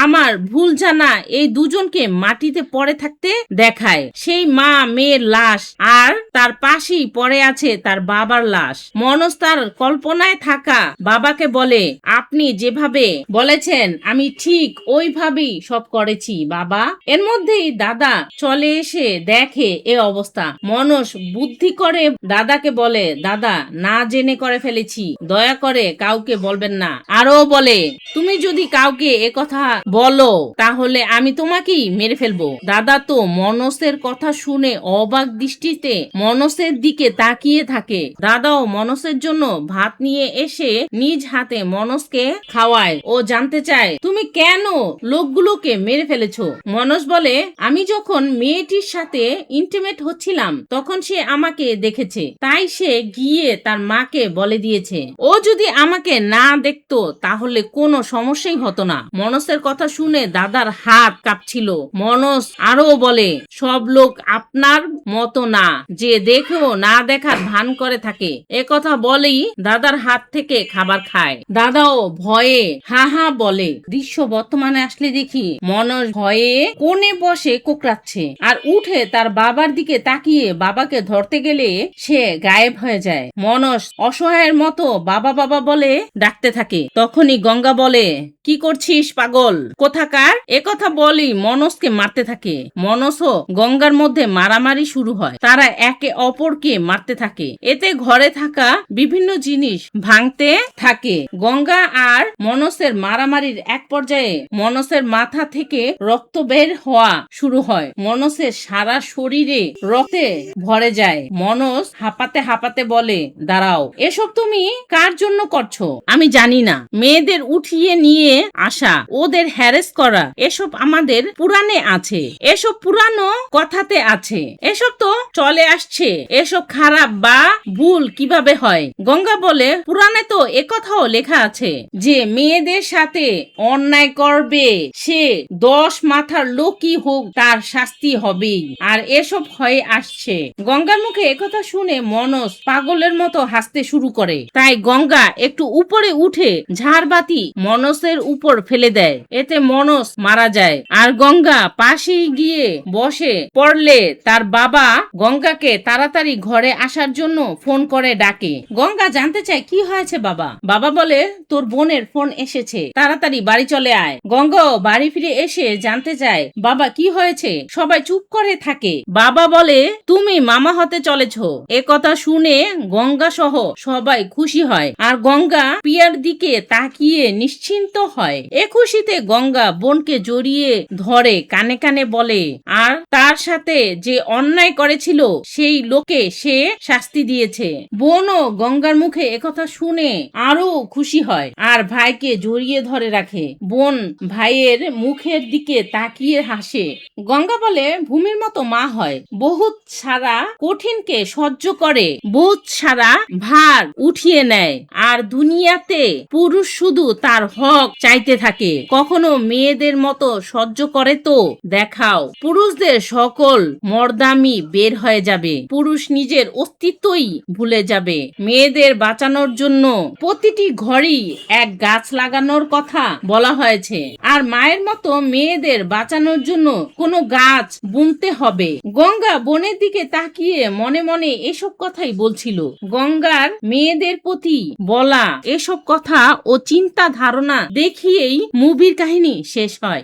আমার ভুল জানা এই দুজনকে মাটিতে পড়ে থাকতে দেখায়। সে সেই মা মেয়ের লাশ, আর তার পাশেই পড়ে আছে তার বাবার লাশ। মনোজ তার কল্পনায় থাকা বাবাকে বলে, আপনি যেভাবে বলেছেন আমি ঠিক ওইভাবেই সব করেছি বাবা। এর মধ্যেই দাদা চলে এসে দেখে এ অবস্থা। মনোজ বুদ্ধি করে দাদাকে বলে, দাদা না জেনে করে ফেলেছি, দয়া করে কাউকে বলবেন না। আরো বলে, তুমি যদি কাউকে এ কথা বলো তাহলে আমি তোমাকেই মেরে ফেলবো। দাদা তো মনোজের কথা শুনে অবাক দৃষ্টিতে মনোজের দিকে তাকিয়ে থাকে। দাদাও মনোজের জন্য ভাত নিয়ে এসে নিজ হাতে মনোজকে খাওয়ায় ও জানতে চায়, তুমি কেন লোকগুলোকে মেরে ফেলেছো? মনোজ বলে, আমি যখন মেয়েটির সাথে ইন্টিমেট হচ্ছিলাম তখন সে আমাকে দেখেছে, তাই সে গিয়ে তার মাকে বলে দিয়েছে। ও যদি আমাকে না দেখতো তাহলে কোনো সমস্যাই হতো না। মনোজের কথা শুনে দাদার হাত কাঁপছিল। মনোজ আরো বলে, সব লোক আপনার মতো না যে দেখেও না দেখার ভান করে থাকে। এ কথা বলেই দাদার হাত থেকে খাবার খায়। দাদাও ভয়ে হা হা বলে। দৃশ্য বর্তমানে আসলে দেখি মনোজ ভয়ে কোণে বসে কোকড়াচ্ছে আর উঠে তার বাবার দিকে তাকিয়ে বাবাকে ধরতে গেলে সে গায়েব হয়ে যায়। মনোজ অসহায়ের মতো বাবা বাবা বলে ডাকতে থাকে। তখনই গঙ্গা বলে, কি করছিস পাগল কোথাকার? এ কথা বলি মনোজকে মারতে থাকে। মনোজও গঙ্গার মধ্যে মারামারি শুরু হয়। তারা একে অপরকে মারতে থাকে। এতে ঘরে থাকা বিভিন্ন জিনিস ভাঙতে থাকে। গঙ্গা আর মনোজের মারামারির এক পর্যায়ে মনোজের মাথা থেকে রক্ত বের হওয়া শুরু হয়। মনোজের সারা শরীরে রক্তে ভরে যায়। মনোজ হাঁপাতে হাঁপাতে বলে, দাঁড়াও, এসব তুমি কার জন্য করছো? আমি জানি না। মেয়েদের উঠিয়ে নিয়ে আসা, ওদের হ্যারেস করা, এসব আমাদের পুরাণে আছে, এসব পুরানো কথাতে আছে, এসব তো চলে আসছে। এসব খারাপ বা ভুল কিভাবে হয়? গঙ্গা বলে, পুরাণে তো একথাও লেখা আছে যে মেয়েদের সাথে অন্যায় করবে সে 10 মাথার লোকই হোক তার শাস্তি হবেই, আর এসব হয়ে আসছে। গঙ্গার মুখে একথা শুনে মনোজ পাগলের মতো হাসতে শুরু করে। তাই গঙ্গা একটু উপরে উঠে ঝাড়বাতি মনোজের উপর ফেলে দেয়। এতে মনোজ মারা যায়। আর গঙ্গা পাশেই গিয়ে বসে পড়লে তার বাবা গঙ্গাকে তাড়াতাড়ি ঘরে আসার জন্য ফোন করে ডাকে। গঙ্গা জানতে চায়, কি হয়েছে বাবা? বাবা বলে, তোর বোনের ফোন এসেছে, তাড়াতাড়ি বাড়ি চলে আয়। গঙ্গাও বাড়ি ফিরে এসে জানতে চায়, বাবা কি হয়েছে? সবাই চুপ করে থাকে। বাবা বলে, তুমি মামা হতে চলেছ। এ কথা শুনে গঙ্গা সহ সবাই খুশি হয় আর গঙ্গা পিয়ার দিকে তাকিয়ে নিশ্চিন্ত হয়। এ খুশিতে গঙ্গা বোনকে জড়িয়ে ধরে কানে কানে বলে, আর তার সাথে যে অন্যায় করেছিল সেই লোকে সে শাস্তি দিয়েছে। বোনও গঙ্গার মুখে একথা শুনে আরো খুশি হয় আর ভাইকে জড়িয়ে ধরে রাখে। বোন ভাইয়ের মুখের দিকে তাকিয়ে হাসে। গঙ্গা বলে, ভূমির মতো মা হয়, বহুত সারা কঠিনকে সহ্য করে, বহুত সারা ভার উঠিয়ে নেয়। আর দুনিয়াতে পুরুষ শুধু তার হক চাইতে থাকে, কখনো মেয়েদের মতো সহ্য করে তো দেখাও। পুরুষদের সকল মর্দামি বের হয়ে যাবে, পুরুষ নিজের অস্তিত্বই ভুলে যাবে। মেয়েদের বাঁচানোর জন্য প্রতিটি ঘরেই এক গাছ লাগানোর কথা বলা হয়েছে, আর মায়ের মতো মেয়েদের বাঁচানোর জন্য কোনো গাছ বুনতে হবে। গঙ্গা বোনের দিকে তাকিয়ে মনে মনে এসব কথাই বলছিল। গঙ্গার মেয়েদের প্রতি বলা এসব কথা ও চিন্তা ধারণা দেখিয়েই মুভির কাহিনী শেষ হয়।